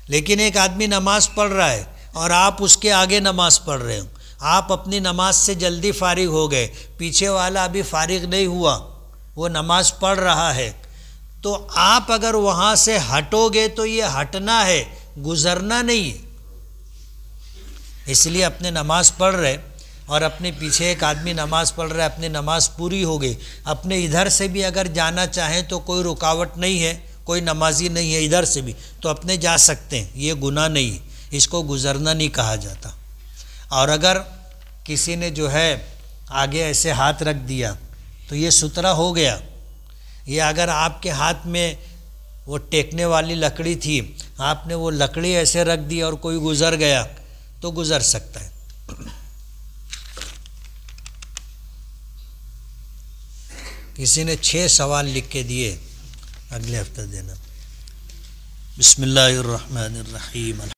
لیکن ایک آدمی نماز پڑھ رہا ہے اور آپ اس کے آگے نماز پڑھ رہے ہو، آپ اپنی نماز سے جلدی فارغ ہو گئے، پیچھے والا ابھی فارغ نہیں ہوا، وہ نماز پڑھ رہا ہے، تو آپ اگر وہاں سے ہٹو گے تو یہ ہٹنا ہے، گزرنا نہیں ہے۔ اس لیے اپنے نماز پڑھ رہے اور اپنے پیچھے ایک آدمی نماز پڑھ رہا ہے، اپنی نماز پوری ہو گئی، اپنے ادھر سے بھی اگر جانا چاہیں تو کوئی رکاوٹ نہیں ہے، کوئی نمازی نہیں ہے ادھر سے بھی، تو اپنے جا سکتے ہیں، یہ گناہ نہیں ہے، اس کو گزرنا نہیں کہا جاتا۔ اور اگر کسی نے جو ہے آگے ایسے ہاتھ رکھ دیا تو یہ سترہ ہو گیا، یہ اگر آپ کے ہاتھ میں وہ ٹیکنے والی لکڑی تھی، آپ نے وہ لکڑی ایسے رکھ دی اور کوئی گزر گیا تو گزر سکتا ہے۔ کسی نے 6 سوال لکھ کے دیے، اگلے ہفتے دینا۔ بسم اللہ الرحمن الرحیم۔